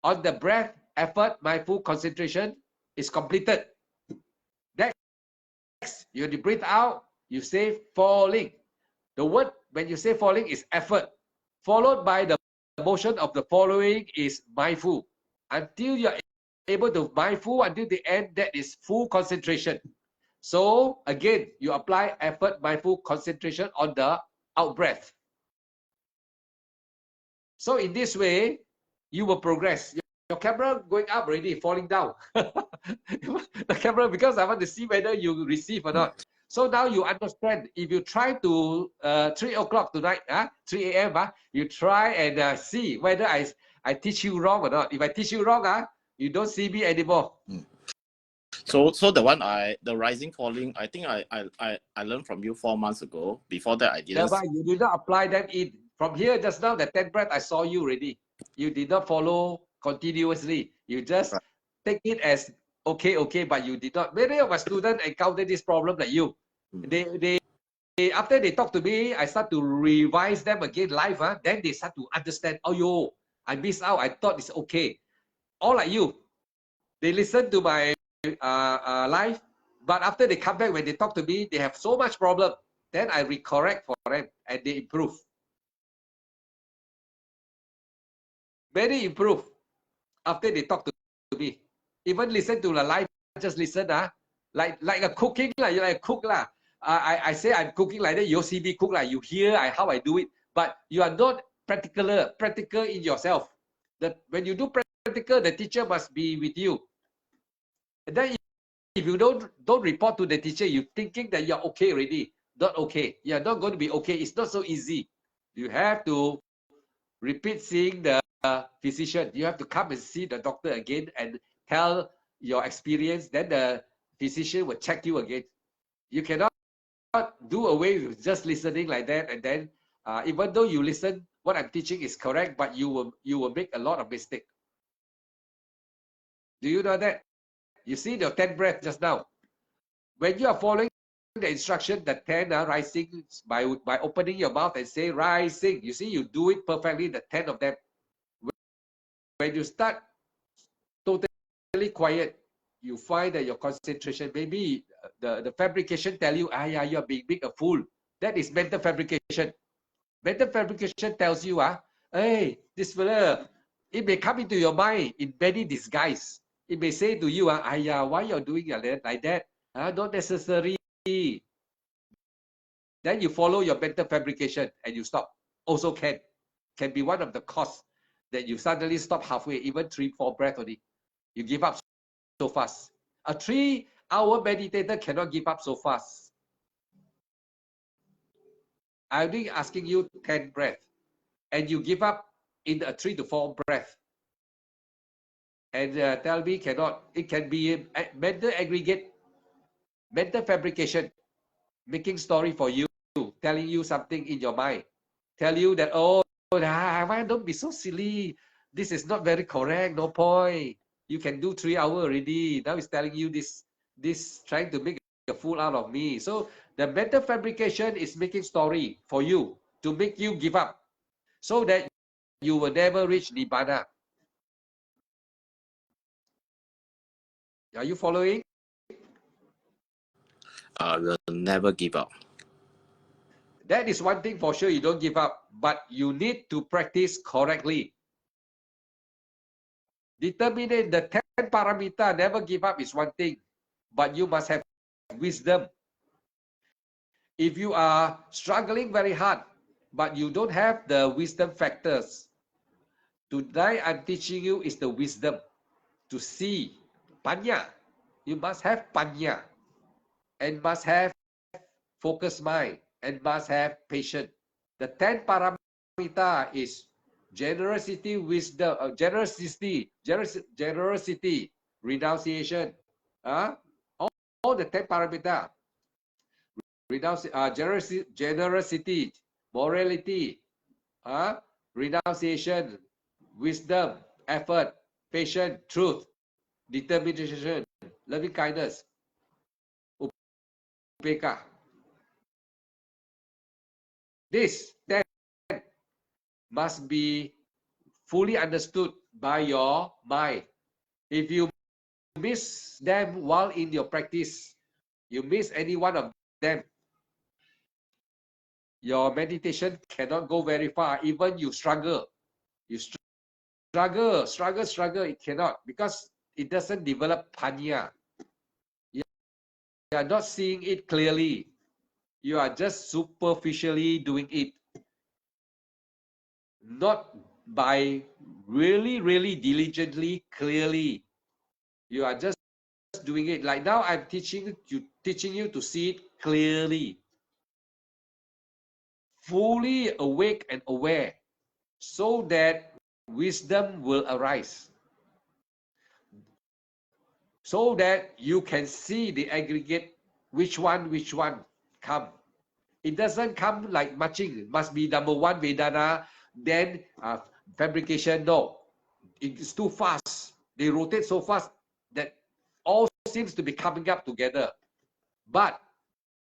On the breath, effort, mindful concentration is completed. Next, you breathe out, you say falling. The word when you say falling is effort, followed by the motion of the following is mindful. Until you're able to mindful until the end, that is full concentration. So again, you apply effort, mindful concentration on the out breath. So in this way, you will progress. Your camera going up already, falling down. The camera, because I want to see whether you receive or not. So now you understand. If you try to 3 o'clock tonight, 3 a.m., you try and see whether I teach you wrong or not. If I teach you wrong, you don't see me anymore. So the one the rising falling, I think I learned from you 4 months ago. Before that I didn't. Yeah, you did not apply them in. From here just now, the 10th breath, I saw you already. You did not follow continuously. You just take it as okay, but you did not. Many of my students encounter this problem like you. They after they talk to me, I start to revise them again live. Then they start to understand. Oh, yo, I missed out. I thought it's okay. All like you. They listen to my live, but after they come back, when they talk to me, they have so much problem. Then I recorrect for them and they improve. Many improve after they talk to me. Even listen to the live, just listen, like a cooking, you like a cook. I say I'm cooking like that, you see me cook, you hear how I do it, but you are not practical in yourself. When you do practical, the teacher must be with you. And then if you don't report to the teacher, you're thinking that you're okay already. Not okay. You're not going to be okay. It's not so easy. You have to repeat seeing the physician. You have to come and see the doctor again and tell your experience. Then the physician will check you again. You cannot do away with just listening like that. And then even though you listen, what I'm teaching is correct, but you will make a lot of mistake. Do you know that? You see the 10th breath just now. When you are following the instruction, the 10 rising by opening your mouth and say rising. You see, you do it perfectly, the 10 of them. When you start totally quiet, you find that your concentration, maybe the fabrication tell you, yeah, you're being a fool. That is mental fabrication. Mental fabrication tells you, hey, this fella, it may come into your mind in many disguise. It may say to you, why you're doing like that? Not necessary. Then you follow your mental fabrication and you stop. Also can be one of the cause that you suddenly stop halfway, even 3-4 breaths only. You give up so fast. A 3-hour meditator cannot give up so fast. I'm asking you 10 breaths, and you give up in a 3 to 4 breaths. And tell me cannot. It can be a mental aggregate, mental fabrication, making story for you, telling you something in your mind, tell you that, oh, why don't be so silly? This is not very correct. No point. You can do 3 hours already. Now it's telling you this trying to make a fool out of me. So the mental fabrication is making story for you to make you give up, so that you will never reach Nibbana. Are you following? Will never give up. That is one thing for sure, you don't give up, but you need to practice correctly. Determining the 10 parameter, never give up is one thing, but you must have wisdom. If you are struggling very hard, but you don't have the wisdom factors, today I'm teaching you is the wisdom to see, panya. You must have panya, and must have focused mind, and must have patience. The 10 parameter is generosity, wisdom, generosity, renunciation. All the 10 parameter. Generosity, morality, renunciation, wisdom, effort, patience, truth, determination, loving kindness, upeka. This 10 must be fully understood by your mind. If you miss them while in your practice, you miss any one of them, your meditation cannot go very far. Even you struggle, struggle, it cannot, because it doesn't develop panya. You are not seeing it clearly. You are just superficially doing it, not by really diligently, clearly. You are just doing it. Like now I'm teaching you to see it clearly, fully awake and aware, so that wisdom will arise, so that you can see the aggregate, which one come. It doesn't come like matching. It must be number one Vedana, then fabrication. No, it's too fast. They rotate so fast that all seems to be coming up together. But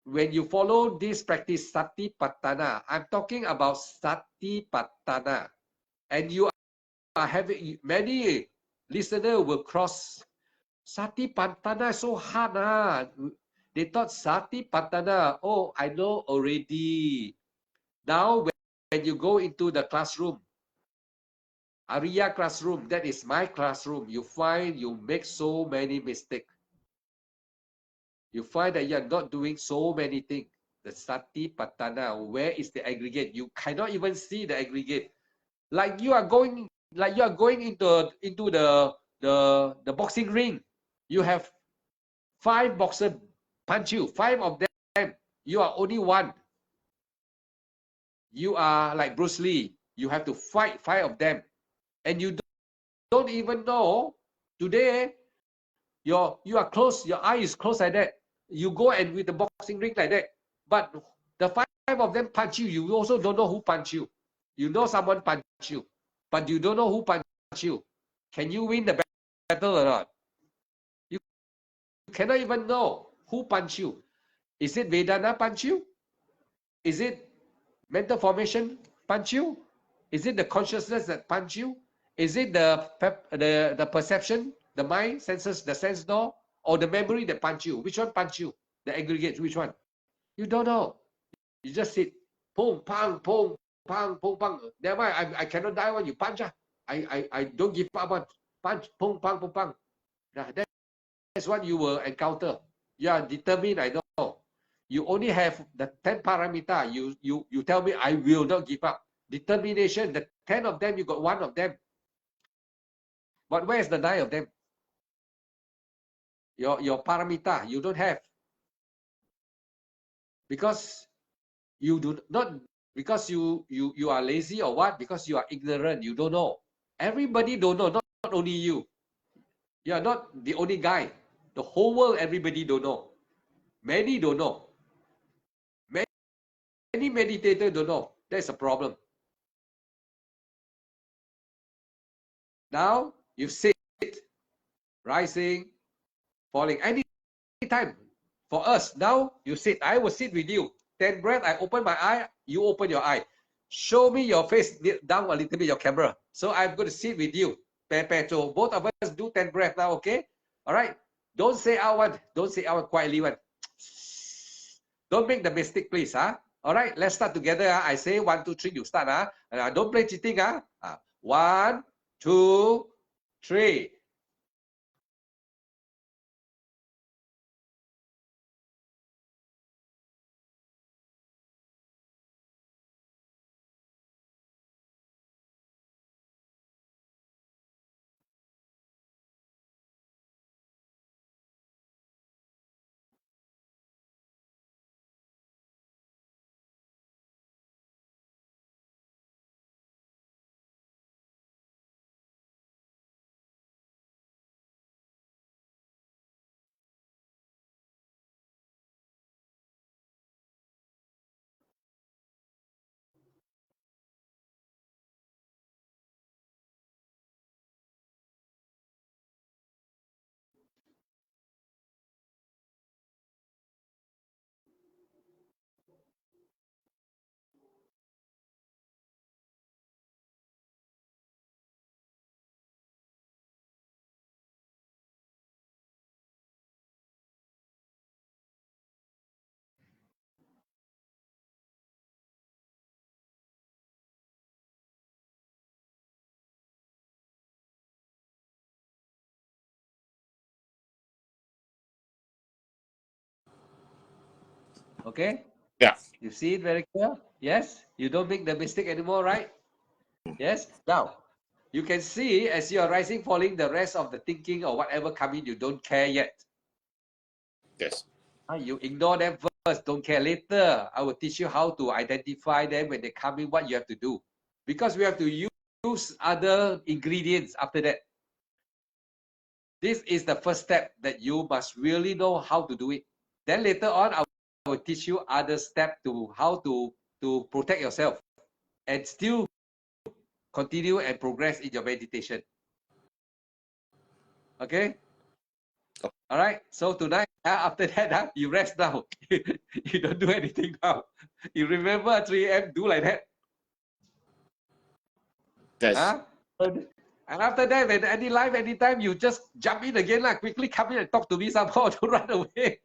when you follow this practice, Satipatthana, I'm talking about Satipatthana, and you are having many listeners will cross. Satipatthana so hard. They thought Satipatthana, oh, I know already. Now when you go into the classroom, Arya classroom, that is my classroom, you find you make so many mistakes. You find that you're not doing so many things. The Satipatthana, where is the aggregate? You cannot even see the aggregate. Like you are going into the boxing ring. You have 5 boxers punch you. 5 of them, you are only one. You are like Bruce Lee. You have to fight 5 of them, and you don't even know. Today, you are close. Your eye is closed like that. You go and with the boxing ring like that, but the 5 of them punch you. You also don't know who punch you. You know someone punch you, but you don't know who punch you. Can you win the battle or not? You cannot even know who punch you. Is it Vedana punch you? Is it mental formation punch you? Is it the consciousness that punch you? Is it the perception, the mind, senses, the sense door, or the memory that punch you? Which one punch you? The aggregate, which one? You don't know. You just sit, pong, pang, pong, pang, pong, pang. Never mind, I cannot die when you punch. I don't give up one. Punch, pong, pang, pong, pang. That's what you will encounter. You are determined, I know. You only have the 10 parameter. You tell me I will not give up. Determination, the 10 of them, you got 1 of them. But where's the 9 of them? Your parameter, you don't have. Because you do not, because you are lazy or what? Because you are ignorant, you don't know. Everybody don't know, not only you. You are not the only guy. The whole world, everybody don't know. Many don't know. Many meditators don't know. That's a problem. Now you sit, rising, falling, anytime. For us, now you sit. I will sit with you. 10 breath, I open my eye, you open your eye. Show me your face down a little bit, your camera. So I'm going to sit with you. So both of us do 10 breath now, okay? All right. Don't say out one. Don't say out quietly one. Don't make the mistake, please. All right, let's start together. I say 1, 2, 3, you start. Don't play cheating. 1, 2, 3. Okay? Yeah. You see it very clear? Yes? You don't make the mistake anymore, right? Yes? Now, you can see as you are rising, falling, the rest of the thinking or whatever coming, you don't care yet. Yes. You ignore them first, don't care. Later, I will teach you how to identify them when they come in, what you have to do. Because we have to use other ingredients after that. This is the first step that you must really know how to do it. Then later on, I will teach you other steps to how to protect yourself and still continue and progress in your meditation. Okay? All right. So tonight, after that, you rest now. You don't do anything now. You remember at 3 a.m., do like that. Yes. And after that, when any live, anytime, you just jump in again, quickly come in and talk to me somehow. Don't run away.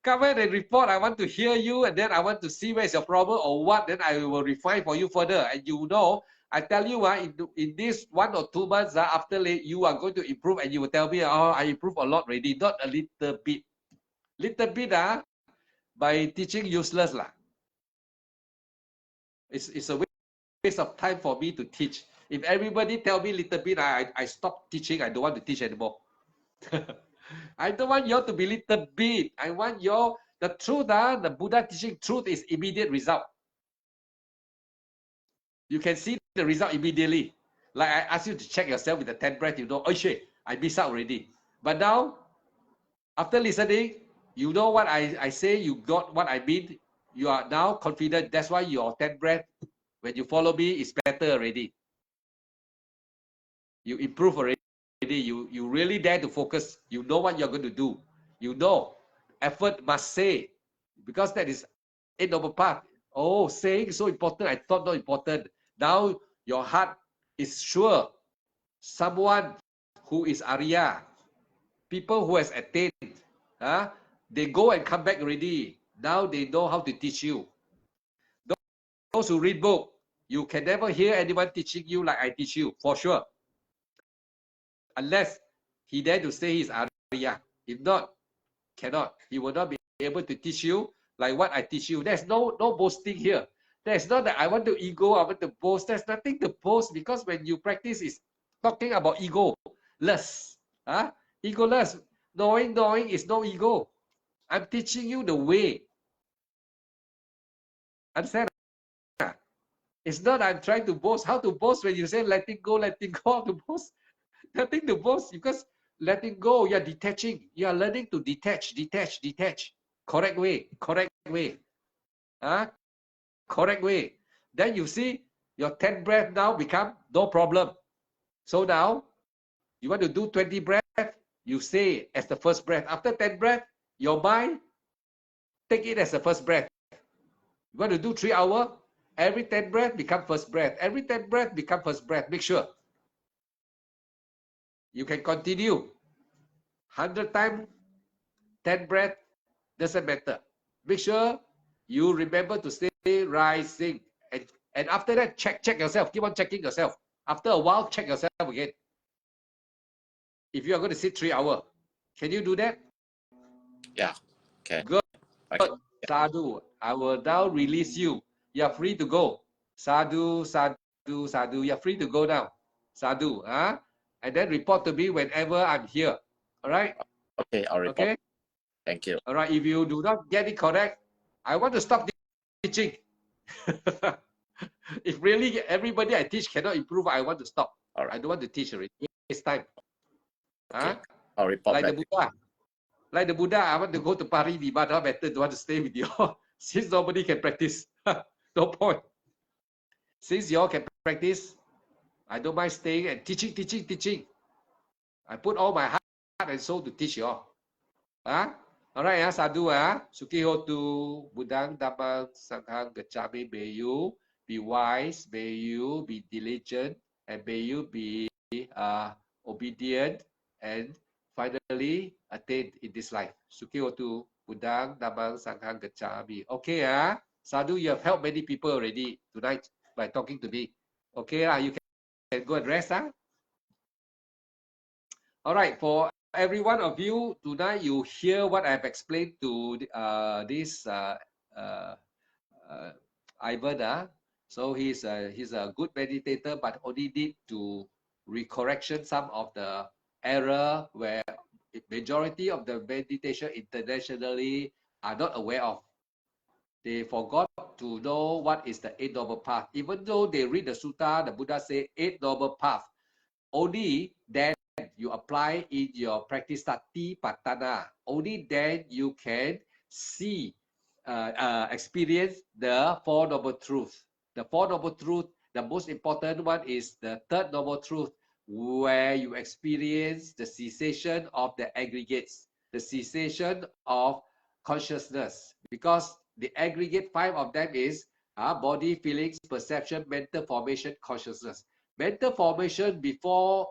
Come in and report. I want to hear you, and then I want to see where's your problem or what. Then I will refine for you further. And you know, I tell you, in this 1 or 2 months, after you are going to improve, and you will tell me, oh, I improved a lot already. Not a little bit. Little bit, by teaching useless. It's a waste of time for me to teach. If everybody tell me little bit, I stop teaching. I don't want to teach anymore. I don't want you all to be little bit. I want the truth, the Buddha teaching truth is immediate result. You can see the result immediately. Like I ask you to check yourself with the 10 breath, you know, oh shit, I miss out already. But now, after listening, you know what I say, you got what I mean, you are now confident. That's why your 10 breath, when you follow me, is better already. You improve already. You really dare to focus. You know what you're going to do. You know, effort must say, because that is Eight Noble Path. Oh, saying so important. I thought not important. Now your heart is sure. Someone who is Arya, people who has attained, they go and come back already. Now they know how to teach you. Those who read book, you can never hear anyone teaching you like I teach you, for sure. Unless he dare to say he's Arya. If not, cannot. He will not be able to teach you like what I teach you. There's no boasting here. There's not that I want to ego, I want to boast. There's nothing to boast, because when you practice, is talking about ego-less. Ego-less. Knowing is no ego. I'm teaching you the way. Understand? It's not I'm trying to boast. How to boast when you say letting go, how to boast? Nothing to boast, because letting go, you're detaching. You are learning to detach. Correct way. Correct way. Then you see your 10 breath now become no problem. So now you want to do 20 breath, you say as the first breath. After 10 breath, your mind take it as the first breath. You want to do 3 hours, every 10 breath become first breath. Every 10 breath become first breath. Make sure. You can continue 100 times, 10 breath, doesn't matter. Make sure you remember to stay rising. And after that, check yourself. Keep on checking yourself. After a while, check yourself again. If you are going to sit 3 hours, can you do that? Yeah. Okay. Good. I can. Sadhu, I will now release you. You are free to go. Sadhu, sadhu, sadhu. You are free to go now. Sadhu, huh? And then report to me whenever I'm here. All right? Okay, I'll report. Okay? Thank you. All right. If you do not get it correct, I want to stop teaching. If really everybody I teach cannot improve, I want to stop. All right. I don't want to teach already. It's time. Okay. Huh? I'll report Like back. the Buddha. Like the Buddha, I want to go to Parinirvana, better to want to stay with you all. Since nobody can practice. No point. Since you all can practice, I don't mind staying and teaching. I put all my heart and soul to teach you all. Huh? All right, sadhu, Sukihotu, Buddhang, Dhammang, Sanghang, Gacchami, may you be wise, may you be diligent, and may you be obedient, and finally attain in this life. Sukihotu, Buddhang, Dhammang, Sanghang, Gacchami. Okay, sadhu, you have helped many people already tonight by talking to me. Okay, you can go and rest. All right, for every one of you tonight, you hear what I've explained to this Ivan. So he's a good meditator, but only need to recorrection some of the error where majority of the meditation internationally are not aware of. They forgot to know what is the Eight Noble Path. Even though they read the Sutta, the Buddha say Eight Noble Path. Only then you apply in your practice Satipatthana. Only then you can see, experience the Four Noble Truths. The Four Noble Truths, the most important one is the Third Noble Truth, where you experience the cessation of the aggregates, the cessation of consciousness. Because the aggregate 5 of them is body, feelings, perception, mental formation, consciousness. Mental formation before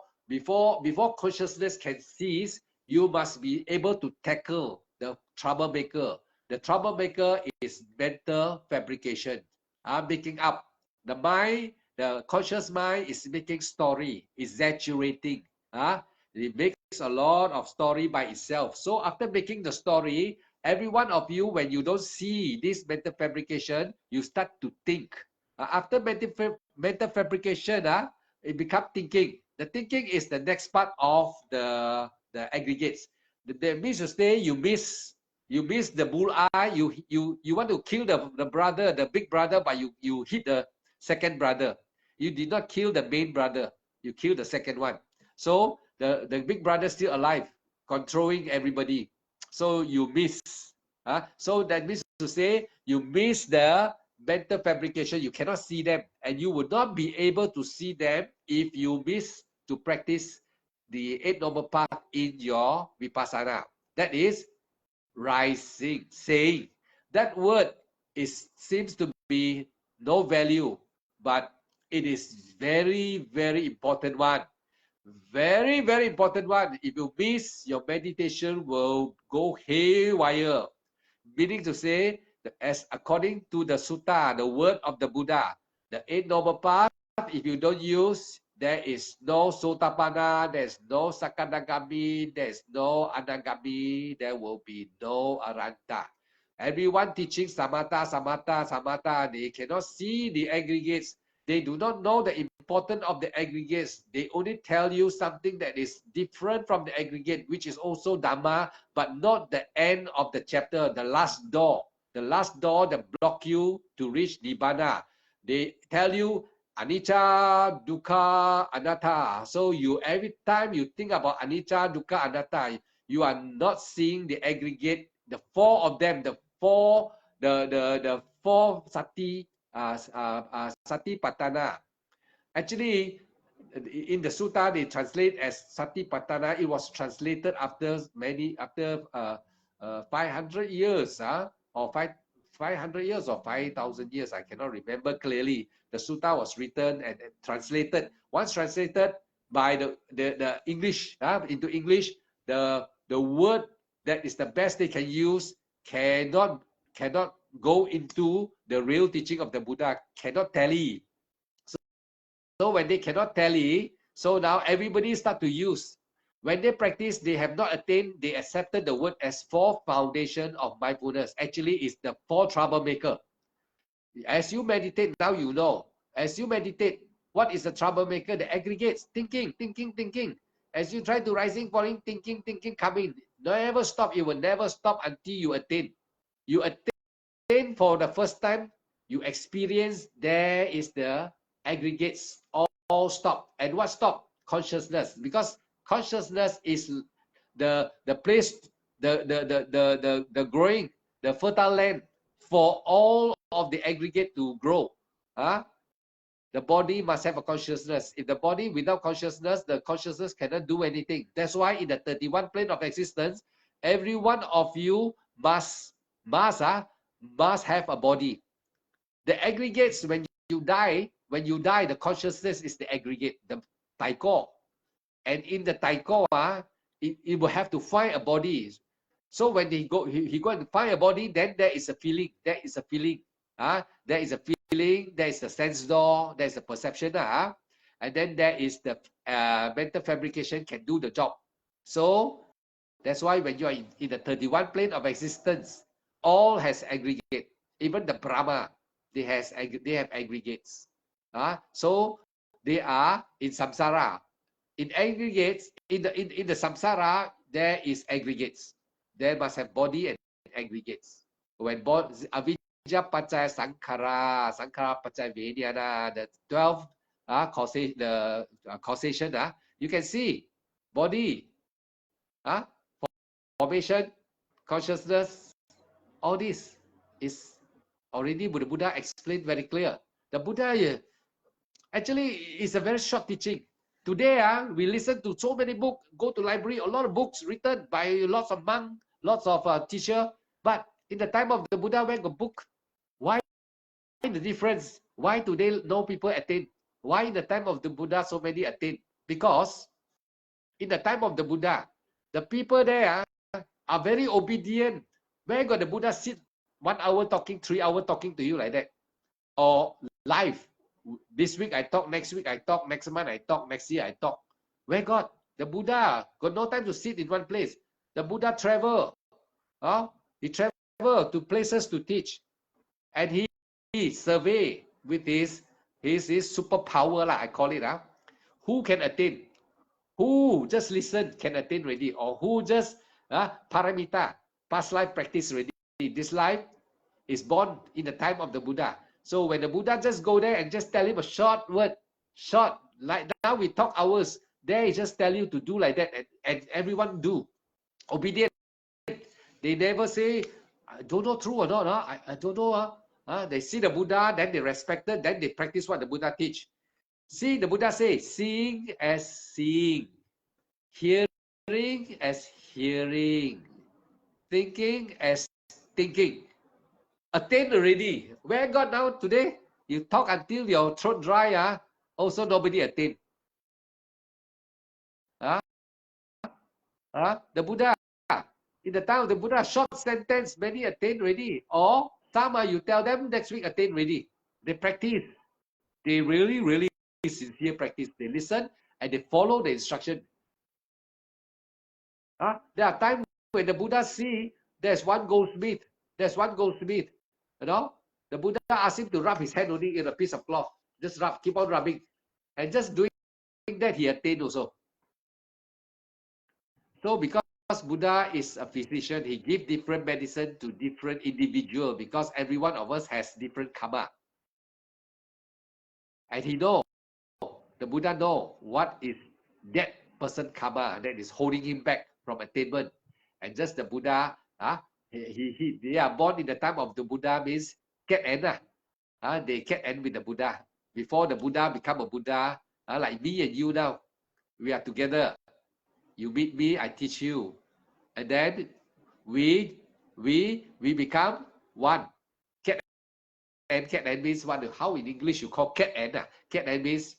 consciousness can cease, you must be able to tackle the troublemaker. The troublemaker is mental fabrication, making up. The mind, the conscious mind is making story, exaggerating. It makes a lot of story by itself. So after making the story, every one of you, when you don't see this mental fabrication, you start to think. After mental fabrication, it becomes thinking. The thinking is the next part of the aggregates. That means to say you miss the bullseye. You want to kill the brother, the big brother, but you hit the second brother. You did not kill the main brother. You killed the second one. So the big brother is still alive, controlling everybody. So you miss. So that means to say you miss the mental fabrication. You cannot see them, and you would not be able to see them if you miss to practice the Eight Noble Path in your Vipassana. That is rising, saying. That word seems to be no value, but it is very, very important one. Very, very important one. If you miss, your meditation will go haywire. Meaning to say, as according to the Sutta, the word of the Buddha, the Eight Noble Path, if you don't use, there is no Sotapanna, there's no Sakadagami, there's no Anagami, there will be no Arhanta. Everyone teaching Samatha, they cannot see the aggregates. They do not know the importance of the aggregates. They only tell you something that is different from the aggregate, which is also Dhamma, but not the end of the chapter, the last door. The last door that block you to reach Nibbana. They tell you Anicca, Dukkha, Anatta. So every time you think about Anicca, Dukkha, Anatta, you are not seeing the aggregate, the four of them, the four sati, Satipatthana. Actually, in the Sutta, they translate as Satipatthana. It was translated after 500 years, or 500 years or 5,000 years. I cannot remember clearly. The Sutta was written and translated. Once translated by the English into English, the word that is the best they can use cannot go into the real teaching of the Buddha, cannot tally. So when they cannot tally, so now everybody start to use. When they practice, they have not attained, they accepted the word as fourth foundation of mindfulness. Actually, it's the fourth troublemaker. As you meditate, now you know. As you meditate, what is the troublemaker? The aggregates, thinking, thinking, thinking. As you try to rising, falling, thinking, thinking, coming. Never stop. You will never stop until you attain. You attain for the first time, you experience, there is the aggregates, all stop. And what stop? Consciousness. Because consciousness is the place, the growing, the fertile land for all of the aggregate to grow. The body must have a consciousness. If the body without consciousness, the consciousness cannot do anything. That's why in the 31 plane of existence, every one of you must have a body. The aggregates, when you die, the consciousness is the aggregate, the taiko. And in the taiko, it will have to find a body. So when he go and find a body, then there is a feeling. There is a feeling. There is a feeling. There is a sense door. There is a perception. And then there is the mental fabrication can do the job. So that's why when you are in the 31 plane of existence, all has aggregate. Even the Brahma, they have aggregates. So they are in samsara. In aggregates, in the samsara, there is aggregates. There must have body and aggregates. When avidya pacaya sankhara, sankhara pacaya vijnana, the 12 causation, you can see body, formation, consciousness, all this is already Buddha explained very clear. The Buddha actually is a very short teaching. Today, we listen to so many books, go to library, a lot of books written by lots of monks, lots of teachers. But in the time of the Buddha, when a book, why the difference? Why today no people attain? Why in the time of the Buddha so many attain? Because in the time of the Buddha, the people there are very obedient. Where got the Buddha sit 1 hour talking, 3 hours talking to you like that? Or live. This week I talk, next week I talk, next month I talk, next year I talk. Where got? The Buddha got no time to sit in one place. The Buddha travel. He travel to places to teach. And he survey with his superpower, I call it. Who can attain? Who just listen can attain already? Or who just paramita, past life practice already? This life is born in the time of the Buddha. So when the Buddha just go there and just tell him a short word, short, like now we talk hours, there he just tell you to do like that, and everyone do. Obedient. They never say, I don't know true or not, I don't know. They see the Buddha, then they respect it, then they practice what the Buddha teach. See, the Buddha say, seeing as seeing, hearing as hearing, thinking as thinking. Attain already. Where got now today? You talk until your throat dry, also nobody attain. The Buddha, in the time of the Buddha, short sentence, many attain already. Or some you tell them next week attain already. They practice. They really sincere practice. They listen and they follow the instruction. There are times when the Buddha see there's one goldsmith. There's one goldsmith. You know, the Buddha asked him to rub his hand only in a piece of cloth. Just rub, keep on rubbing. And just doing that, he attained also. So because Buddha is a physician, he gives different medicine to different individuals because every one of us has different karma. And he know, the Buddha know what is that person karma that is holding him back from attainment. And just the Buddha, they are born in the time of the Buddha means cat end. They cat end with the Buddha. Before the Buddha become a Buddha, like me and you now, we are together. You meet me, I teach you. And then we become one. Cat end means what? How in English you call cat end? Cat end means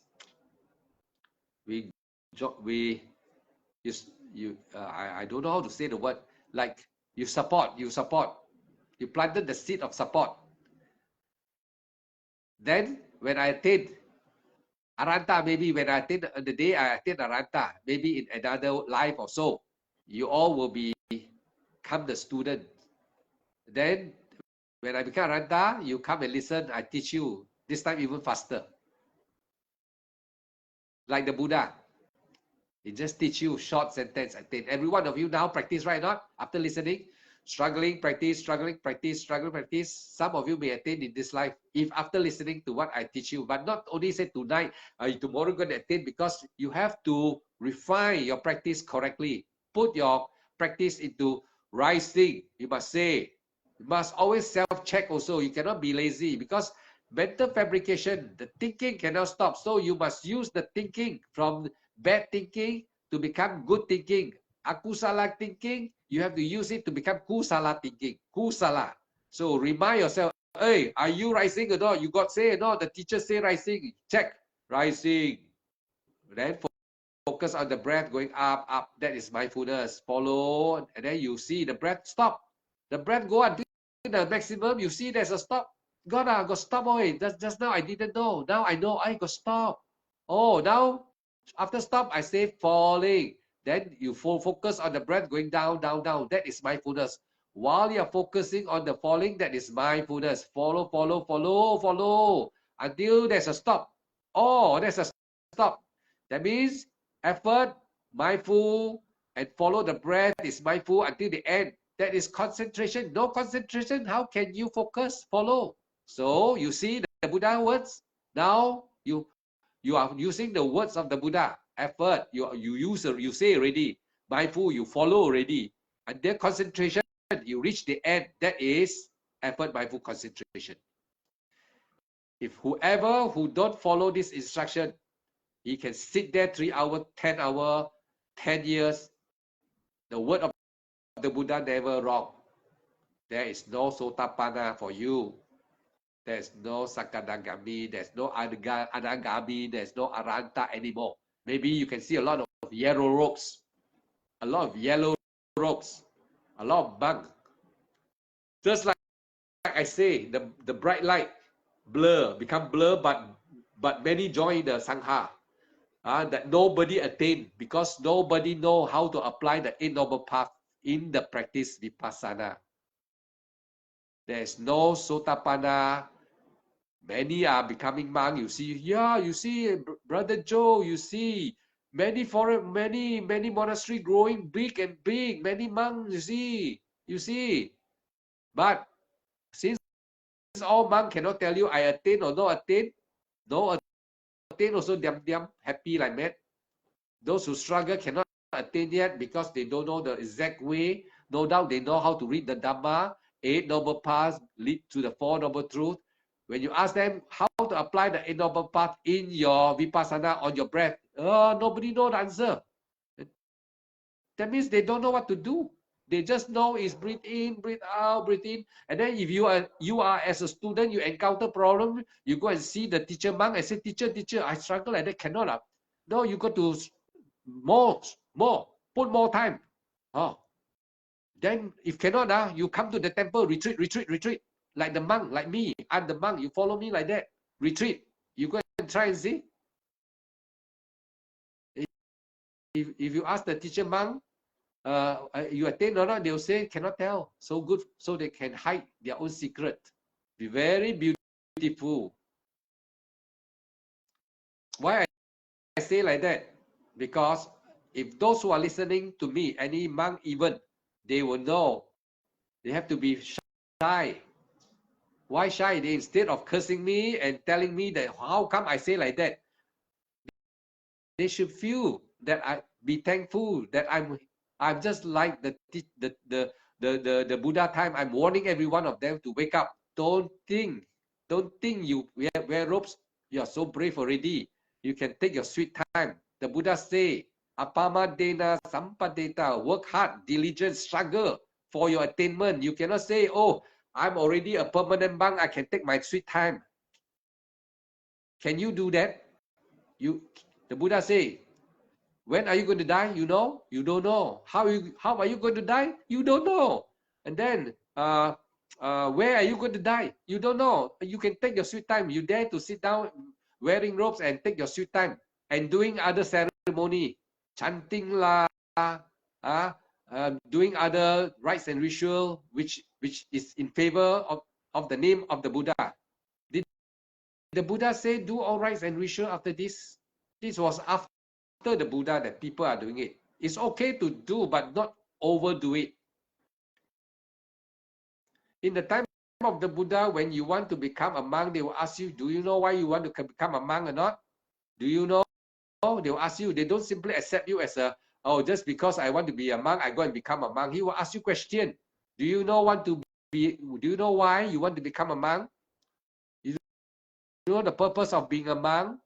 I don't know how to say the word. Like you support. You planted the seed of support. Then when I attain, Aranta, maybe when I attain the day I attain Aranta, maybe in another life or so, you all will become the student. Then when I become Aranta, you come and listen, I teach you, this time even faster. Like the Buddha. He just teach you short sentence. Attain. Every one of you now practice, right? Not after listening, struggling, practice, struggling, practice, struggling, practice. Some of you may attain in this life if after listening to what I teach you, but not only say tonight, tomorrow going to attain, because you have to refine your practice correctly. Put your practice into rising. You must say, you must always self-check also. You cannot be lazy because mental fabrication, the thinking cannot stop. So you must use the thinking from bad thinking to become good thinking. Akusala thinking, you have to use it to become kusala thinking. Kusala. So remind yourself, hey, are you rising or not? You got say or not? The teacher say rising. Check. Rising. Then focus on the breath going up, up. That is mindfulness. Follow. And then you see the breath stop. The breath go until the maximum. You see there's a stop. Got stop. Oh, just now I didn't know. Now I know I got stop. Oh, now after stop, I say falling. Then you focus on the breath going down, down, down. That is mindfulness. While you're focusing on the falling, that is mindfulness. Follow, follow, follow, follow. Until there's a stop. Oh, there's a stop. That means effort, mindful, and follow the breath is mindful until the end. That is concentration. No concentration, how can you focus? Follow. So you see the Buddha words. Now you are using the words of the Buddha. Effort, you say already. Mindful, you follow already. And then concentration, you reach the end. That is effort, mindful, concentration. If whoever who don't follow this instruction, he can sit there 3 hours, 10 hours, 10 years. The word of the Buddha never wrong. There is no Sotapanna for you. There's no Sakadagami, there's no Anagami, there's no Aranta anymore. Maybe you can see a lot of yellow robes, a lot of yellow robes, a lot of monk. Just like I say, the bright light blur, become blur, but many join the Sangha. That nobody attain because nobody know how to apply the Eight Noble Path in the practice Vipassana. There's no Sotapanna. Many are becoming monk. You see, yeah, you see, Brother Joe, you see, many foreign, many monastery growing big and big, many monks, you see. But since all monk cannot tell you I attain or no attain, no attain also diam happy like that. Those who struggle cannot attain yet because they don't know the exact way. No doubt they know how to read the Dhamma, Eight Noble Paths lead to the Four Noble Truths. When you ask them how to apply the Eight Noble Path in your Vipassana on your breath, nobody knows the answer. That means they don't know what to do. They just know is breathe in, breathe out, breathe in. And then if you are as a student, you encounter problem, you go and see the teacher monk and say, teacher, I struggle like that, cannot. No, you got to more, put more time. Oh, then if cannot, you come to the temple, retreat. Like the monk, like me, I'm the monk. You follow me like that. Retreat. You go and try and see. If you ask the teacher monk, you attain or not, they'll say cannot tell. So good, so they can hide their own secret. Be very beautiful. Why I say like that? Because if those who are listening to me, any monk even, they will know they have to be shy. Why shy? They, instead of cursing me and telling me that how come I say like that, they should feel that I be thankful that I'm just like the Buddha time. I'm warning every one of them to wake up. Don't think you wear robes. You're so brave already. You can take your sweet time. The Buddha say, Apama Dena Sampadeta, work hard, diligent, struggle for your attainment. You cannot say, oh, I'm already a permanent monk, I can take my sweet time. Can you do that? The Buddha say, when are you going to die? You know? You don't know. How are you going to die? You don't know. And then, where are you going to die? You don't know. You can take your sweet time. You dare to sit down wearing robes and take your sweet time and doing other ceremony, chanting lah, doing other rites and ritual which is in favor of the name of the Buddha. Did the Buddha say do all rites and ritual after this? This was after the Buddha that people are doing it. It's okay to do, but not overdo it. In the time of the Buddha, when you want to become a monk, they will ask you, do you know why you want to become a monk or not? Do you know? They will ask you. They don't simply accept you as a, oh, just because I want to be a monk, I go and become a monk. He will ask you question. Do you know do you know why you want to become a monk? You know the purpose of being a monk?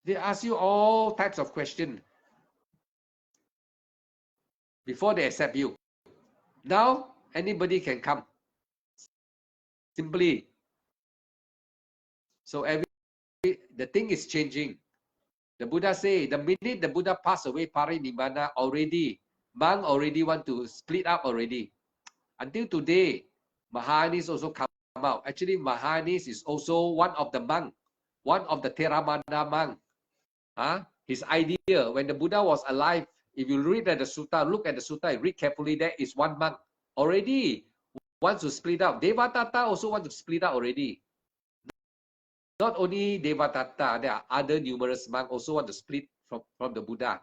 They ask you all types of questions before they accept you. Now, anybody can come. Simply. So the thing is changing. The Buddha say, the minute the Buddha passed away, parinibbana already, monk already want to split up already. Until today, Mahanis also come out. Actually, Mahanis is also one of the monk, one of the Theravada monk. His idea, when the Buddha was alive, if you read at the sutta, look at the sutta, read carefully, there is one monk already wants to split up. Devadatta also want to split up already. Not only Devadatta, there are other numerous monks also want to split from the Buddha.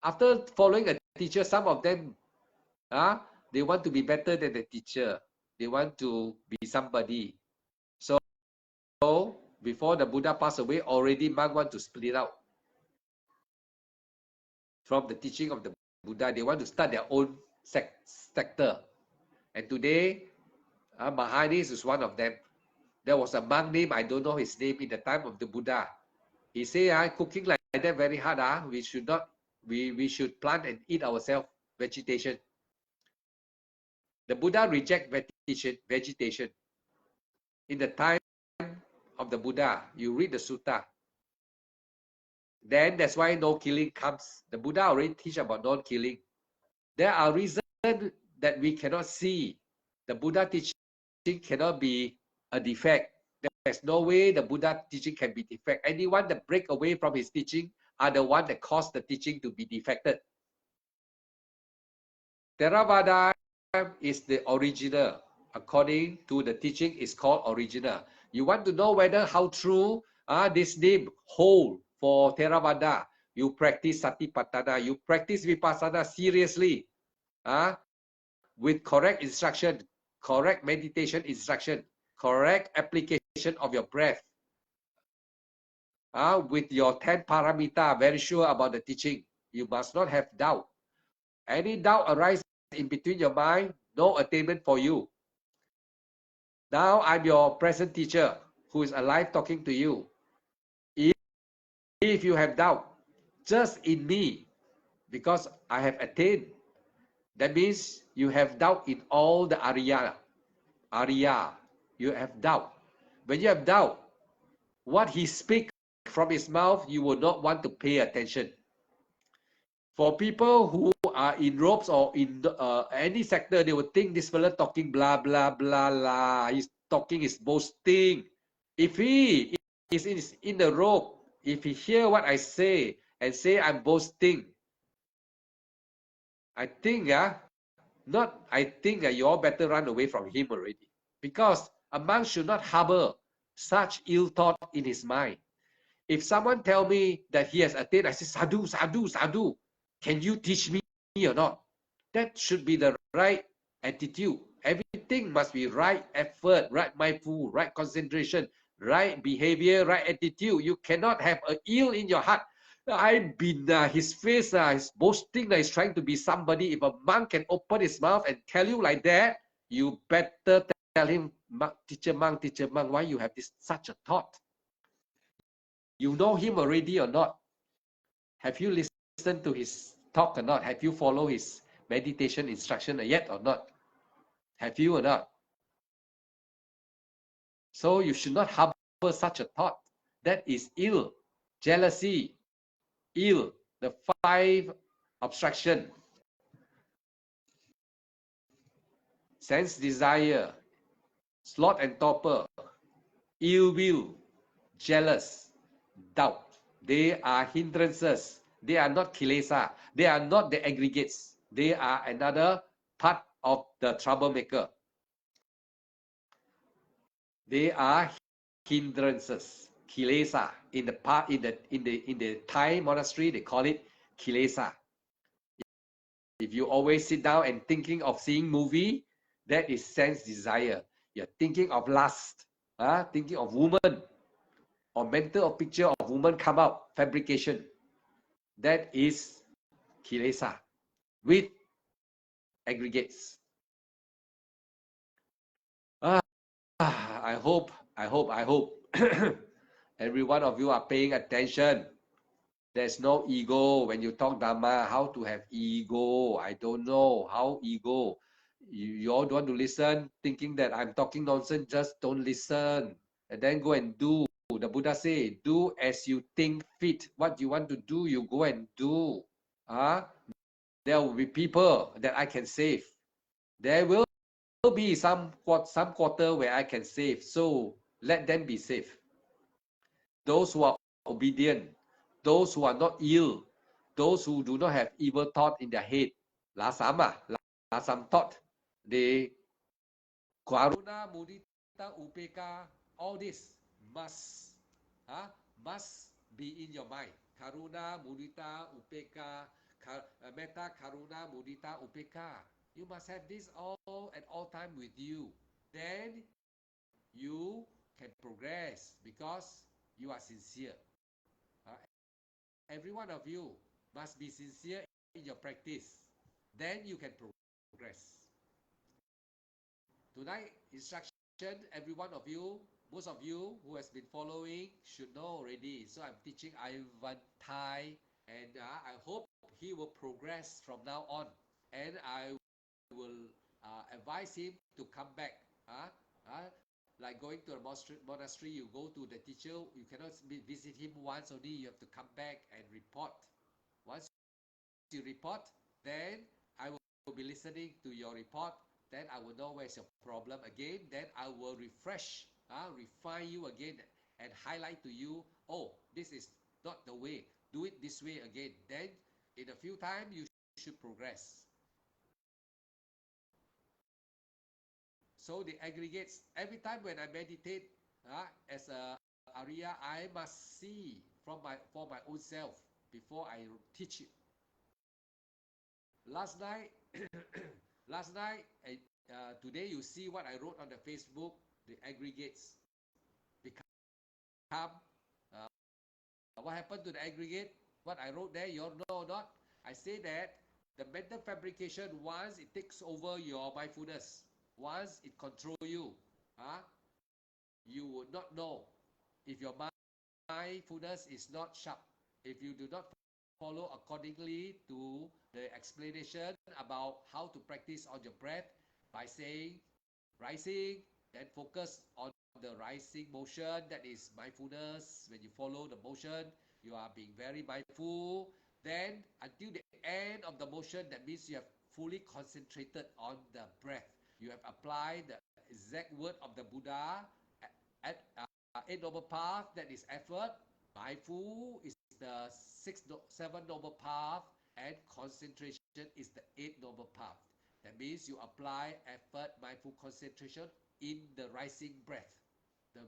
After following a teacher, some of them, they want to be better than the teacher. They want to be somebody. So before the Buddha passed away, already monks want to split out from the teaching of the Buddha. They want to start their own sector. And today, Mahanis is one of them. There was a monk named, I don't know his name, in the time of the Buddha. He say, cooking like that very hard. We should not. We should plant and eat ourselves vegetation. The Buddha reject vegetation. In the time of the Buddha, you read the sutta. Then that's why no killing comes. The Buddha already teach about non-killing. There are reasons that we cannot see. The Buddha teaching cannot be a defect. There's no way the Buddha teaching can be defect. Anyone that break away from his teaching are the one that caused the teaching to be defected. Theravada is the original. According to the teaching, is called original. You want to know whether how true this name hold for Theravada, you practice Satipatthana, you practice Vipassana seriously, with correct instruction, correct meditation instruction, correct application of your breath, with your 10 paramita, very sure about the teaching. You must not have doubt. Any doubt arises in between your mind, no attainment for you. Now I'm your present teacher who is alive talking to you. If you have doubt, just in me, because I have attained, that means you have doubt in all the Ariya. You have doubt. When you have doubt, what he speaks from his mouth, you will not want to pay attention. For people who are in robes or in any sector, they will think this fellow talking blah, blah, blah, blah. He's talking, he's boasting. If he is in the robe, if he hear what I say and say I'm boasting, I think, you all better run away from him already. Because a monk should not harbor such ill thought in his mind. If someone tell me that he has attained, I say, sadhu, sadhu, sadhu. Can you teach me or not? That should be the right attitude. Everything must be right effort, right mindful, right concentration, right behavior, right attitude. You cannot have an ill in your heart. I've been his face, he's boasting that he's trying to be somebody. If a monk can open his mouth and tell you like that, you better tell him, teacher monk, why you have such a thought? You know him already or not? Have you listened to his talk or not? Have you followed his meditation instruction yet or not? Have you or not? So you should not harbor such a thought. That is ill. Jealousy, ill. The 5 obstruction. Sense desire, sloth and torpor, ill will, jealous, doubt. They are hindrances. They are not kilesa. They are not the aggregates. They are another part of the troublemaker. They are hindrances. Kilesa. In the Thai monastery, they call it kilesa. If you always sit down and thinking of seeing movie, that is sense desire. You're thinking of lust, thinking of woman, or mental picture of woman come out, fabrication. That is kilesa with aggregates. I hope every one of you are paying attention. There's no ego when you talk Dharma. How to have ego? I don't know how ego. You all don't want to listen, thinking that I'm talking nonsense. Just don't listen, and then go and do. The Buddha say, "Do as you think fit." What you want to do, you go and do. There will be people that I can save. There will be some quarter where I can save. So let them be safe. Those who are obedient, those who are not ill, those who do not have evil thought in their head. Lasam thought. They karuna, mudita, upeka, all this must be in your mind. Karuna, mudita, upeka, metta, karuna, mudita, upeka. You must have this all at all time with you. Then you can progress because you are sincere. Every one of you must be sincere in your practice. Then you can progress. Tonight, instruction, every one of you, most of you who has been following should know already. So I'm teaching Ivan Thai, and I hope he will progress from now on. And I will advise him to come back. Like going to a monastery, you go to the teacher, you cannot visit him once only, you have to come back and report. Once you report, then I will be listening to your report, then I will know where's your problem again, then I will refine you again and highlight to you, oh, this is not the way, do it this way again. Then in a few time, you should progress. So the aggregates, every time when I meditate as a Arya, I must see for my own self before I teach it. Last night, today you see what I wrote on the Facebook, the aggregates become, what happened to the aggregate? What I wrote there, you all know or not? I say that the mental fabrication, once it takes over your mindfulness, once it controls you, you would not know if your mindfulness is not sharp. If you do not follow accordingly to the explanation about how to practice on your breath by saying rising, then focus on the rising motion, that is mindfulness. When you follow the motion, you are being very mindful. Then until the end of the motion, that means you have fully concentrated on the breath. You have applied the exact word of the Buddha at Eight Noble Path, that is effort. Mindful is the seven noble path, and concentration is the eighth noble path. That means you apply effort, mindful concentration in the rising breath. The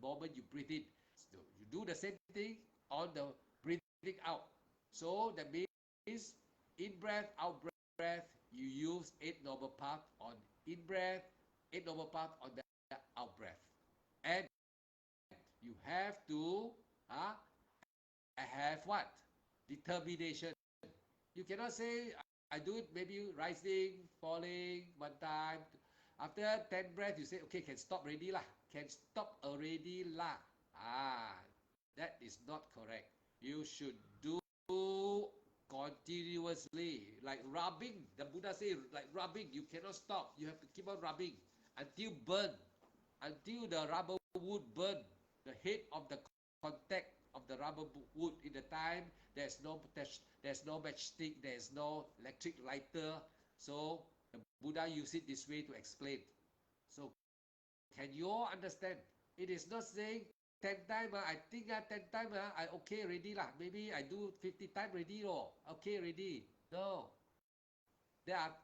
moment you breathe in, so you do the same thing on the breathing out. So that means in breath, out breath, you use eight noble path on in breath, eight noble path on the out breath. And you have to have what? Determination. You cannot say, I do it maybe rising, falling one time. After 10 breaths, you say, okay, can stop already lah. Can stop already lah. That is not correct. You should do continuously, like rubbing. The Buddha say, like rubbing, you cannot stop. You have to keep on rubbing until burn, until the rubber wood burn. The head of the contact of the rubber wood in the time there's no matchstick, there's no electric lighter, so the Buddha used it this way to explain. So can you all understand It is not saying 10 times, I think 10 times, I okay already lah. Maybe I do 50 times already, okay already. No. There are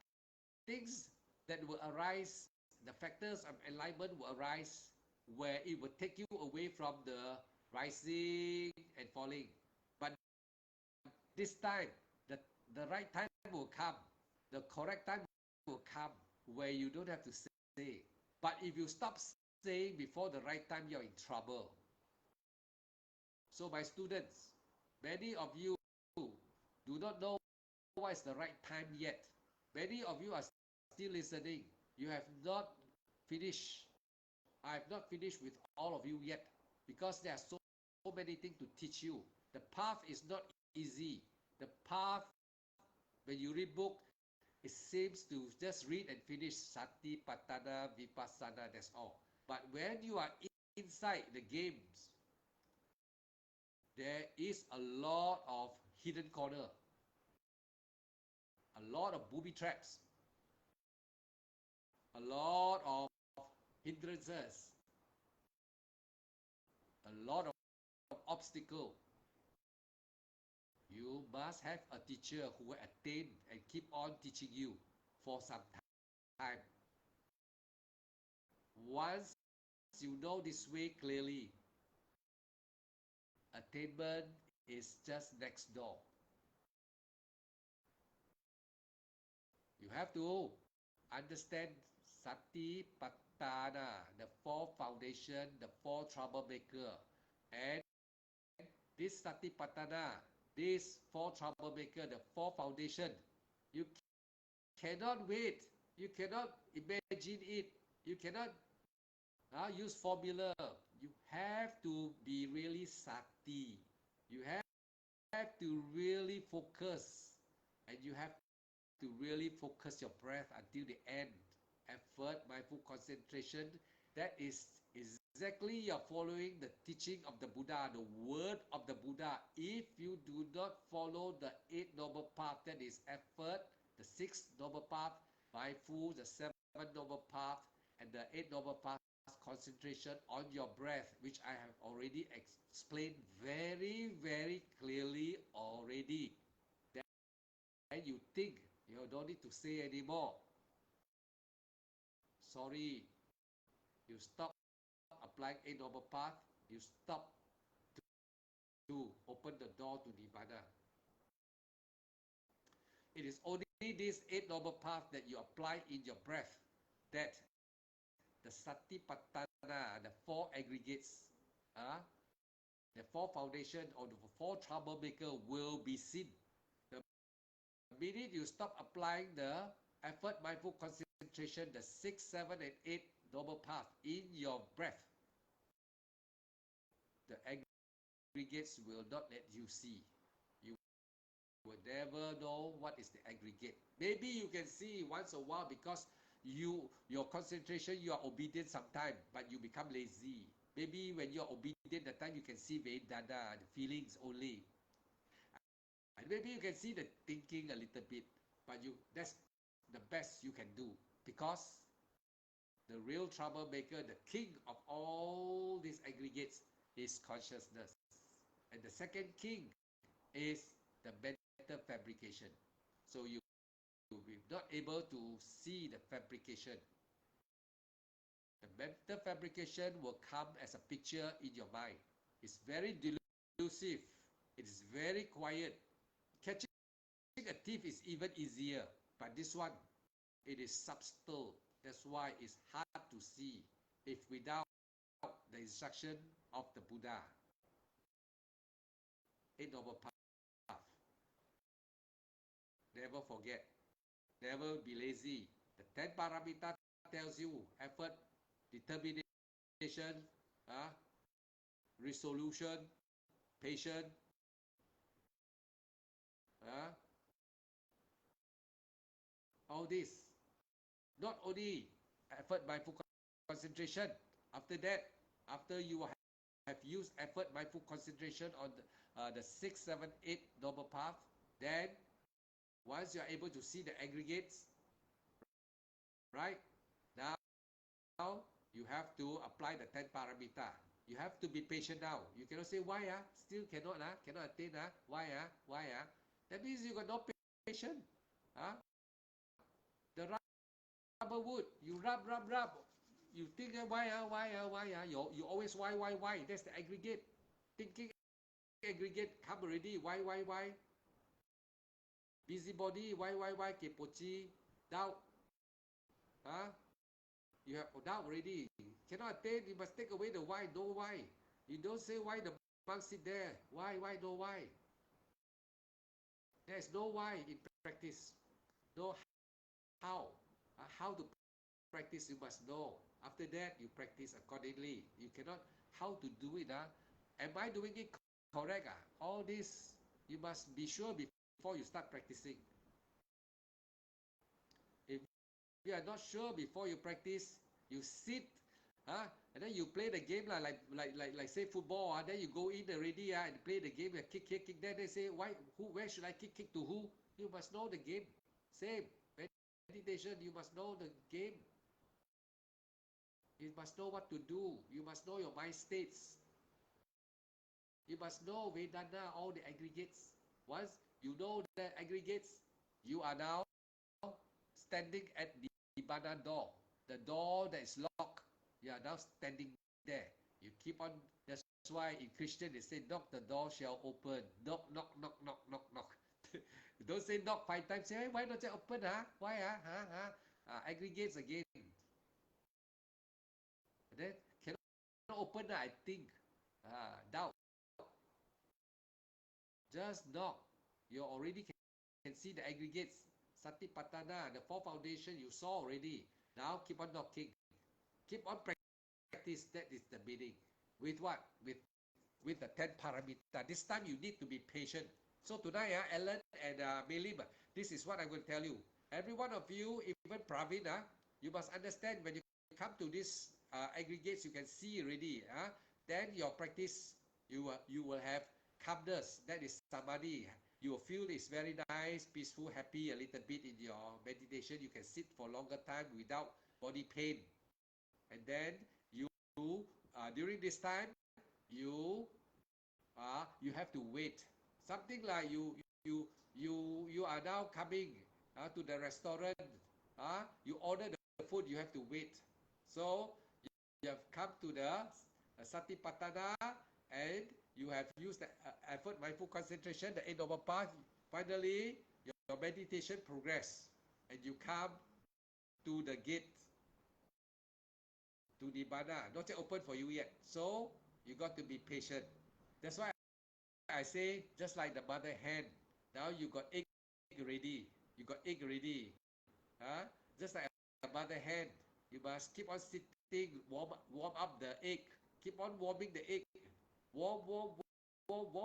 things that will arise, the factors of alignment will arise where it will take you away from the rising and falling. But this time, the right time will come. The correct time will come where you don't have to say. But if you stop saying before the right time, you're in trouble. So my students, many of you do not know what is the right time yet. Many of you are still listening. You have not finished. I have not finished with all of you yet because there are so many things to teach you. The path is not easy. The path, when you read book, it seems to just read and finish Sati, Patana, Vipassana, that's all. But when you are inside the games, there is a lot of hidden corner, a lot of booby traps, a lot of hindrances, a lot of obstacle. You must have a teacher who will attain and keep on teaching you for some time. Once you know this way clearly, attainment is just next door. You have to understand Sati Patana, the four foundation, the four troublemaker. And this Sati Patana, this four troublemaker, the four foundation, you cannot wait. You cannot imagine it. You cannot use formula. You have to be really Sati. You have to really focus. And you have to really focus your breath until the end. Effort, mindful concentration. That is exactly you're following the teaching of the Buddha, the word of the Buddha. If you do not follow the 8 noble path, that is effort, the 6 noble path, mindful, the 7 noble path, and the 8 noble path, concentration on your breath, which I have already explained very, very clearly already. Then you think you don't need to say anymore. Sorry, you stop applying 8 noble path, you stop to open the door to Nibbana. It is only this 8 noble path that you apply in your breath that the Satipatthana, the 4 aggregates, the 4 foundation or the 4 troublemaker will be seen. The minute you stop applying the effort, mindful concentration, the 6, 7, and 8 noble path in your breath, the aggregates will not let you see. You will never know what is the aggregate. Maybe you can see once a while because your concentration, you are obedient sometimes, but you become lazy. Maybe when you are obedient, the time you can see Vedana, the feelings only. And maybe you can see the thinking a little bit, but that's the best you can do because the real troublemaker, the king of all these aggregates is consciousness. And the second king is the mental fabrication. So you will be not able to see the fabrication. The mental fabrication will come as a picture in your mind. It's very delusive. It is very quiet. Catching a thief is even easier. But this one, it is subtle. That's why it's hard to see if without the instruction of the Buddha. 8 noble path. Never forget. Never be lazy. The 10 paramita tells you effort, determination, resolution, patience, all this. Not only effort, mindful concentration. After that, after you have used effort, mindful concentration on the 6, 7, 8 noble path, then once you are able to see the aggregates, right? Now you have to apply the 10 parameter. You have to be patient now. You cannot say why still cannot cannot attain why That means you got no patience. The rubber wood, you rub. You think why you always why. That's the aggregate. Thinking aggregate come already. Why? Busybody, why, kepochi, doubt. You have doubt already. Cannot attain, you must take away the why, no why. You don't say why the monk sit there. Why, no why. There's no why in practice. No how. How to practice, you must know. After that, you practice accordingly. You cannot, how to do it. Am I doing it correct? All this, you must be sure before you start practicing. If you are not sure before you practice, you sit, and then you play the game like say football, then you go in already and play the game, kick there. They say where should I kick to who? You must know the game. Same meditation, you must know the game. You must know what to do. You must know your mind states. You must know Vedana, all the aggregates. Once you know the aggregates, you are now standing at the Nibbana door. The door that is locked, you are now standing there. You keep on, that's why in Christian they say, knock, the door shall open. Knock. Don't say knock 5 times. Say, hey, why don't you open? Why? Aggregates again. Then cannot open, I think. Doubt. Just knock. You already can see the aggregates. Satipatthana, the 4 foundation you saw already. Now keep on knocking. Keep on practice. That is the meaning. With what? With the 10 parameter. This time you need to be patient. So tonight, Alan and Melim, this is what I'm going to tell you. Every one of you, even Pravin, you must understand when you come to this aggregates, you can see already. Then your practice, you will have calmness. That is samadhi. You will feel it's very nice, peaceful, happy a little bit in your meditation. You can sit for longer time without body pain. And then you during this time, you have to wait. Something like you are now coming to the restaurant. You order the food, you have to wait. So you have come to the Satipatthana and you have used the effort, mindful concentration, the 8 Noble Path. Finally, your meditation progress and you come to the gate to Nibbana. Not yet open for you yet. So you got to be patient. That's why I say, just like the mother hen. Now you got egg ready. You got egg ready. Just like a mother hen. You must keep on sitting, warm up the egg. Keep on warming the egg. Warm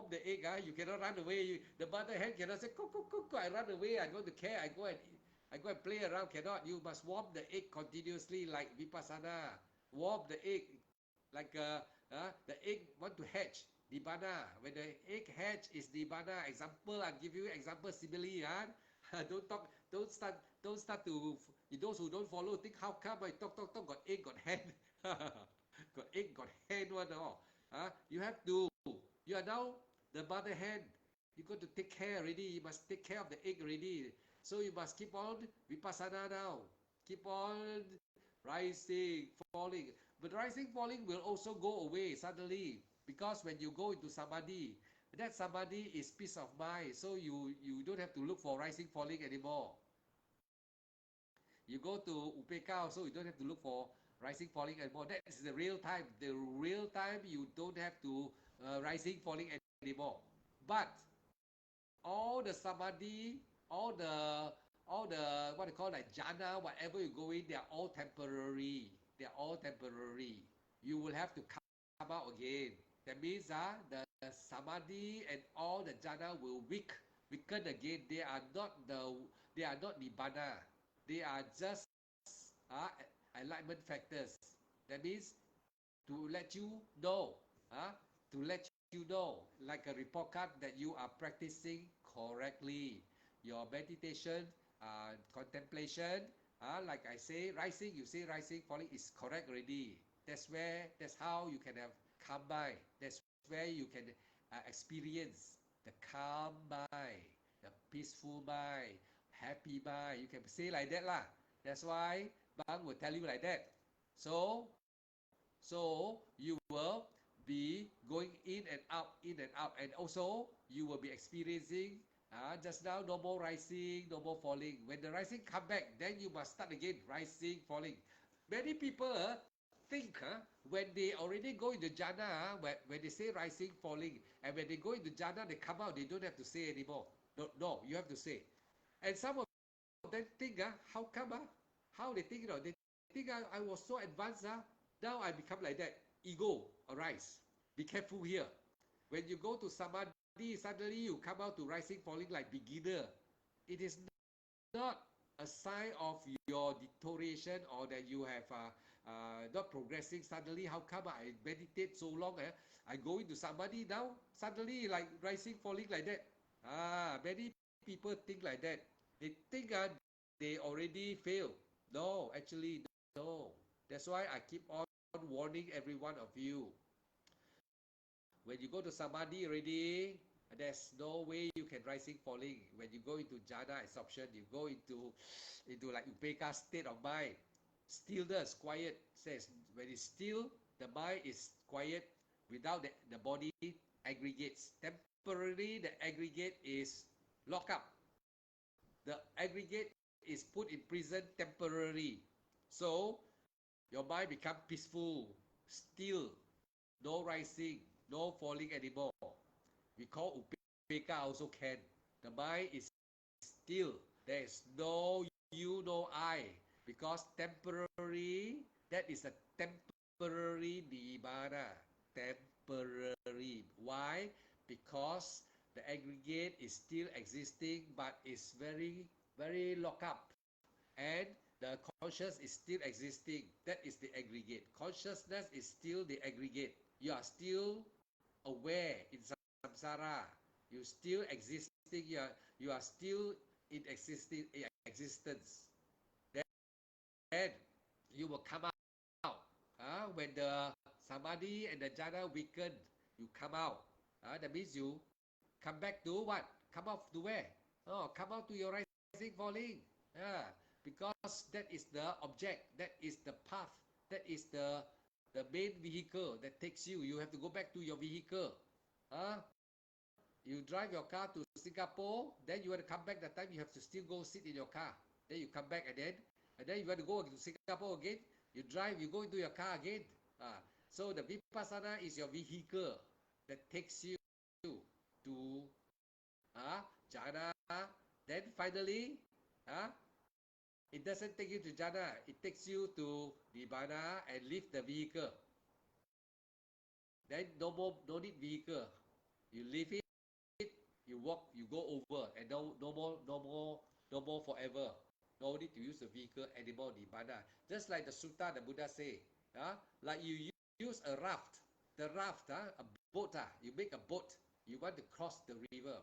the egg. You cannot run away. The mother hen cannot say, cook, I run away. I go to care. I go and play around. Cannot. You must warm the egg continuously like Vipassana. Warm the egg like the egg want to hatch. Nibbana. When the egg hatch is Nibbana. Example, I'll give you example simile. Don't start to, those who don't follow, think how come I talk, got egg, got hen. Got egg, got hen one all. You have to, you are now the mother hen. You got to take care already. You must take care of the egg already. So you must keep on Vipassana now. Keep on rising, falling. But rising, falling will also go away suddenly. Because when you go into samadhi, that samadhi is peace of mind. So you don't have to look for rising, falling anymore. You go to Upeka also, you don't have to look for rising, falling anymore. That is the real time. The real time, you don't have to rising, falling anymore. But all the samadhi, all the what you call like jhana, whatever you go in, they are all temporary. They are all temporary. You will have to come out again. That means the samadhi and all the jhana will weaken again. They are not nibbana. They are just enlightenment factors. That means to let you know, like a report card that you are practicing correctly. Your meditation, contemplation, like I say, rising, you say rising, falling is correct already. That's how you can have calm mind. That's where you can experience the calm mind, the peaceful mind, happy mind. You can say like that lah. That's why Bang will tell you like that. So you will be going in and out, and also you will be experiencing just now no more rising, no more falling. When the rising come back, then you must start again, rising, falling. Many people think when they already go into jhana, when they say rising, falling, and when they go into jhana, they come out, they don't have to say anymore. No, you have to say. And some of them think, how come? How they think, they think I was so advanced, now I become like that. Ego arise. Be careful here. When you go to samadhi, suddenly you come out to rising, falling like beginner. It is not a sign of your deterioration or that you have not progressing. Suddenly, how come I meditate so long? I go into samadhi now, suddenly like rising, falling like that. Many people think like that. They think they already failed. No, actually, no. That's why I keep on warning every one of you. When you go to samadhi already, there's no way you can rising falling. When you go into jhana absorption, you go into like upekkha state of mind. Stillness, quiet, says when it's still, the mind is quiet without the body aggregates. Temporarily, the aggregate is locked up. The aggregate is put in prison temporarily. So your mind become peaceful, still, no rising, no falling anymore. We call upekkha also can. The mind is still. There is no you, no I. Because temporary, that is a temporary nibbana. Temporary. Why? Because the aggregate is still existing but is very, very locked up. And the conscious is still existing. That is the aggregate. Consciousness is still the aggregate. You are still aware in samsara. You still existing. You are still in existence. Then you will come out. When the samadhi and the jhana weaken, you come out. That means you come back to what? Come out to where? Oh, come out to your rising, falling. Because that is the object. That is the path. That is the main vehicle that takes you. You have to go back to your vehicle. You drive your car to Singapore, then you want to come back. That time you have to still go sit in your car. Then you come back and then you want to go to Singapore again. You drive, you go into your car again. So the vipassana is your vehicle that takes you to jhana. Then finally, it doesn't take you to jhana. It takes you to nibbana and leave the vehicle. Then no need vehicle. You leave it. You walk, you go over, and no more forever. No need to use the vehicle anymore, nibbana. Just like the sutta, the Buddha say, like you use a raft. The raft, a boat, you make a boat. You want to cross the river,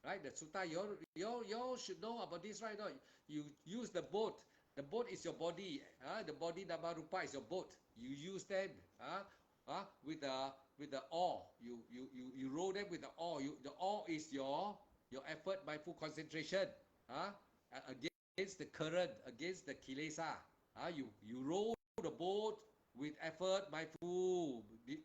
right? The sutta, you should know about this, right? No, you use the boat. The boat is your body. The body nama rupa is your boat. You use them. With the oar, you row them with the oar. The oar is your effort, mindful concentration. Against the current, against the kilesa. You row the boat with effort, mindful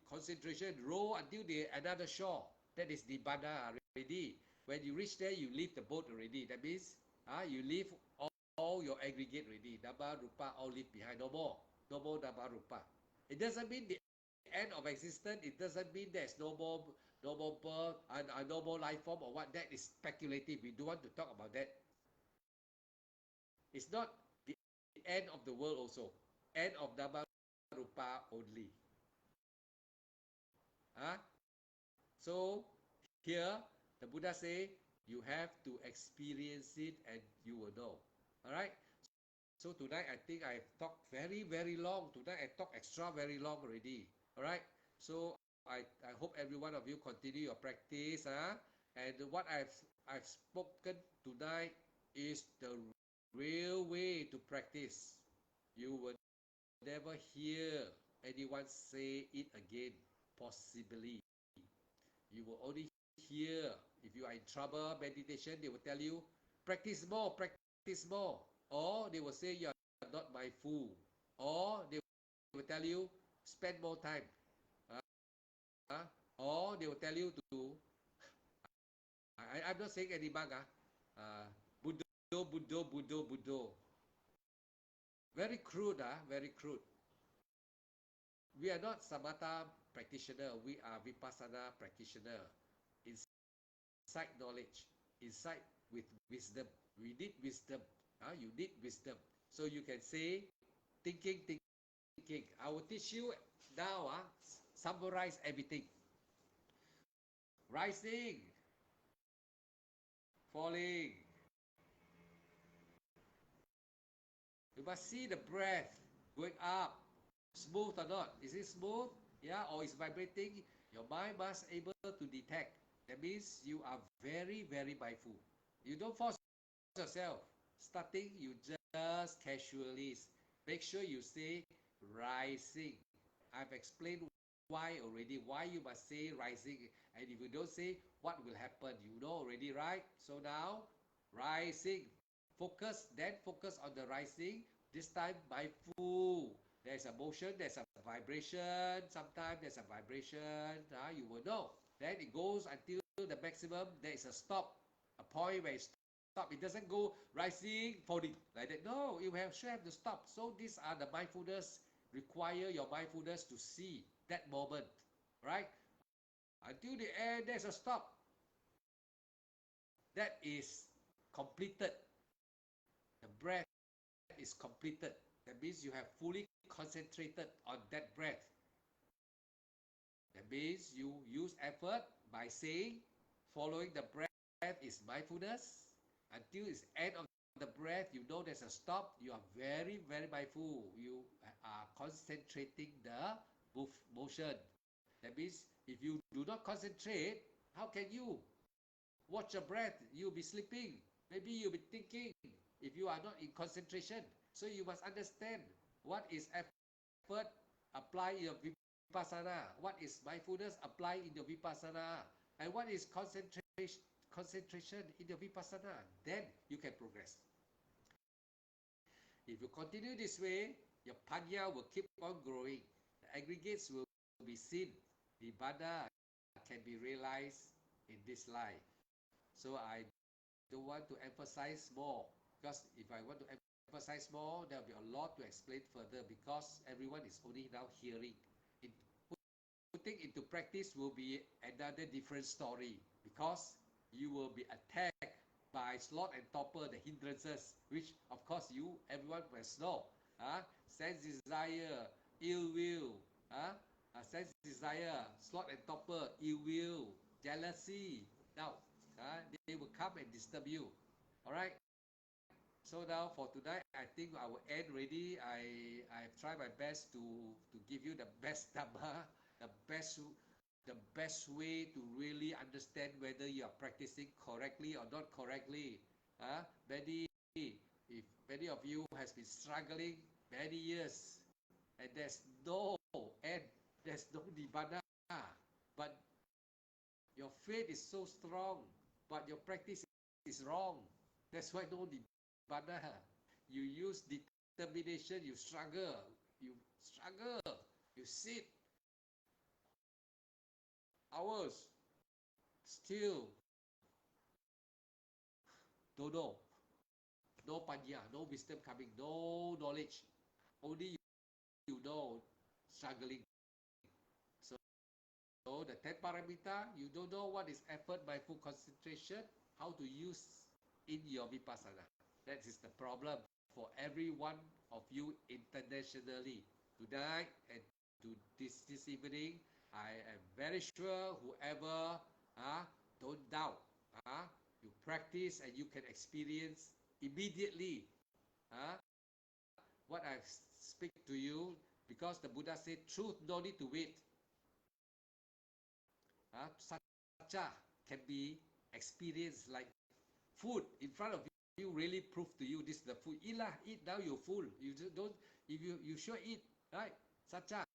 concentration. Row until the another shore. That is nibbana already. When you reach there, you leave the boat already. That means you leave all your aggregate already. Nama rupa all leave behind. No more nama rupa. It doesn't mean the end of existence. It doesn't mean there's no more birth and no more life form or what. That is speculative. We don't want to talk about that. It's not the end of the world also. End of nama rupa only. So here the Buddha say you have to experience it and you will know. All right. So tonight I think I've talked very, very long. Tonight I talked extra very long already. All right. So I hope every one of you continue your practice. And what I've spoken tonight is the real way to practice. You will never hear anyone say it again, possibly. You will only hear, if you are in trouble, meditation, they will tell you, practice more, practice more. Or they will say you are not mindful. Or they will tell you, spend more time. Or they will tell you to, I'm not saying any bug, Buddho, Buddho, Buddho, Buddho. Very crude, very crude. We are not samatha practitioner, we are vipassana practitioner. Inside knowledge, inside with wisdom. We need wisdom. You need wisdom. So you can say, thinking. I will teach you now, summarize everything. Rising, falling. You must see the breath going up. Smooth or not? Is it smooth? Yeah, or is vibrating? Your mind must able to detect. That means you are very, very mindful. You don't force yourself. Starting, you just casually make sure you say rising. I've explained why already, why you must say rising. And if you don't say, what will happen? You know already, right? So now, rising. Focus, then focus on the rising. This time, mindful. There's a motion, there's a vibration. Sometimes there's a vibration. You will know. Then it goes until the maximum. There is a stop, a point where it stop. It doesn't go rising, falling like that. No, you should have to stop. So these are the mindfulness, require your mindfulness to see that moment, right? Until the end, there's a stop. That is completed. The breath is completed. That means you have fully concentrated on that breath. That means you use effort by saying, following the breath is mindfulness. Until it's end of the breath, you know there's a stop. You are very, very mindful. You are concentrating the motion. That means if you do not concentrate, how can you watch your breath? You'll be sleeping. Maybe you'll be thinking if you are not in concentration. So you must understand what is effort apply in your vipassana, what is mindfulness apply in your vipassana, and what is concentration in your vipassana. Then you can progress. If you continue this way, your panya will keep on growing. The aggregates will be seen. Nibbana can be realized in this life. So I don't want to emphasize more, because if I want to emphasize more, there will be a lot to explain further, because everyone is only now hearing. Putting into practice will be another different story, because you will be attacked by sloth and torpor, the hindrances, which of course everyone must know. Sense desire, ill will, sense desire, sloth and torpor, ill will, jealousy. Now, they will come and disturb you. All right. So now for tonight, I think I will end already. I've tried my best to give you the best Dhamma, the best way to really understand whether you are practicing correctly or not correctly. If many of you has been struggling many years, and there's no end, there's no Nibbana, but your faith is so strong, but your practice is wrong. That's why no Nibbana. You use determination, you struggle, you sit hours, still don't know. No panya, no wisdom coming, no knowledge. Only you know, struggling. So the 10 paramita, you don't know what is effort, mindful concentration, how to use in your vipassana. That is the problem for every one of you internationally. Tonight and to this evening, I am very sure whoever don't doubt, you practice and you can experience immediately what I speak to you, because the Buddha said truth no need to wait. Satcha can be experienced like food in front of you, really prove to you this is the food. Eat lah, eat now, you're full. You don't, if you sure eat, right? Sacha,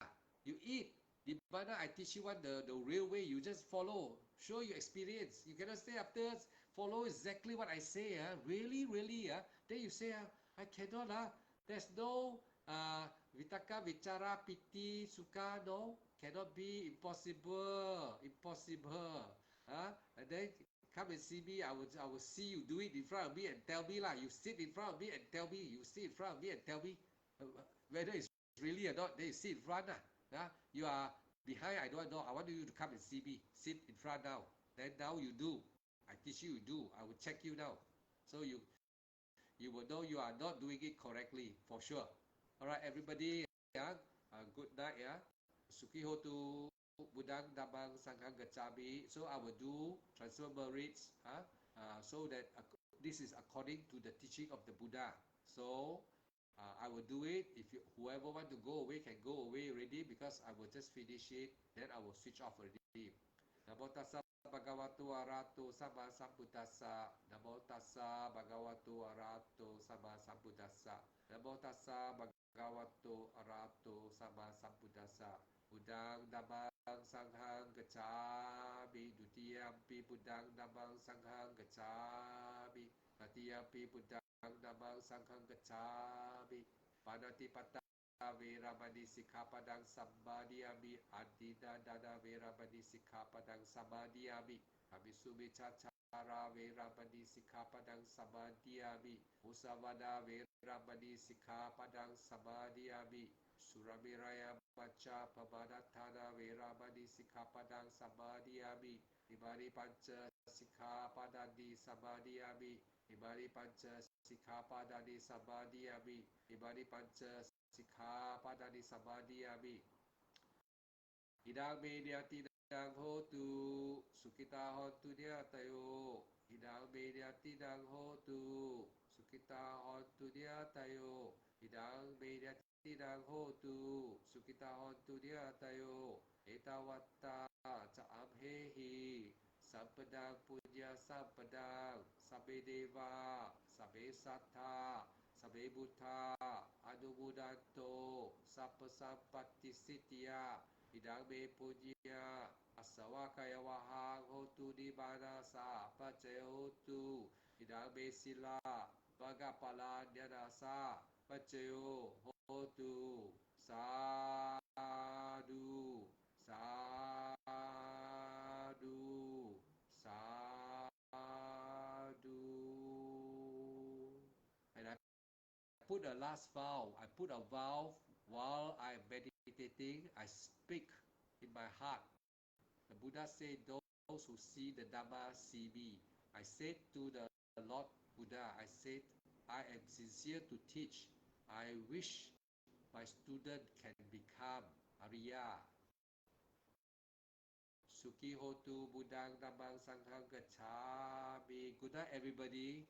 you eat. Di mana I teach you what the real way, you just follow. Show your experience. You cannot say afterwards, follow exactly what I say. Really, really. Then you say, I cannot. There's no vitaka, vichara, piti, suka. No, cannot be. Impossible. Impossible. And then come and see me. I will see you do it in front of me and tell me lah. You sit in front of me and tell me. You sit in front of me and tell me whether it's really or not. Then you sit in front lah. You are behind. I don't know. I want you to come and see me. Sit in front now. Then now you do. I teach you. You do. I will check you now. So you will know you are not doing it correctly for sure. All right, everybody. Good night. Sukihotu Budang Dabang Sanghang Gacabi. So I will do transfer merits. So that this is according to the teaching of the Buddha. So I will do it. If whoever want to go away can go away already, because I will just finish it. Then I will switch off already. Namo tassa bhagavato arahato sama sambuddhassa. Namo tassa bhagavato arahato sama sambuddhassa. Namo tassa bhagavato arahato sama sambuddhassa. Budang Dhammang Sanghang Gacchami. Dutiyampi Budang Dhammang Sanghang Gacchami. Tatiyampi Budang Dhammang Sanghang Gacchami. Panatipata Veramani Sikkhapadang Samadhiyami. Adina Dana Veramani Sikkhapadang Samadhiyami. Abhisumiccacara Veramani Sikkhapadang Samadhiyami. Musavada Veramani Sikkhapadang Samadhiyami. Suramiraya Macha Pamadatthana Veramani Sikkhapadang Samadhiyami. Imani Panca Sikkhapadani Samadhiyami. Imani Panca Sikkhapadani Samadhiyami. Imani Panca Sikkhapadani Samadhiyami. Idang media tidang hotu. Sukita hotu niatayo. Idang media tidang hotu. Sukita hotu niatayo. Idang media tidang hotu. Sukita hotu niatayo. Etawatta caamhehi. Sampadang punya sampadang. Sabe deva. Sabe sattha. Sabe buddha. Anubudanto. Sapa sampatti sitya. Idang me punya. Asawa kaya wahang hotu di mana sa. Pacaya hotu. Idang me sila. Bagapalan nyanasa. Pacayo hotu. Sadu. Sadu. Sadu. And I put a last vow. I put a vow while I'm meditating. I speak in my heart. The Buddha said, those who see the Dhamma see me. I said to the Lord Buddha, I said, I am sincere to teach. I wish my student can become Arya. Suki hotu Budang Dhammang Sanghang Gacchami. Good night, everybody.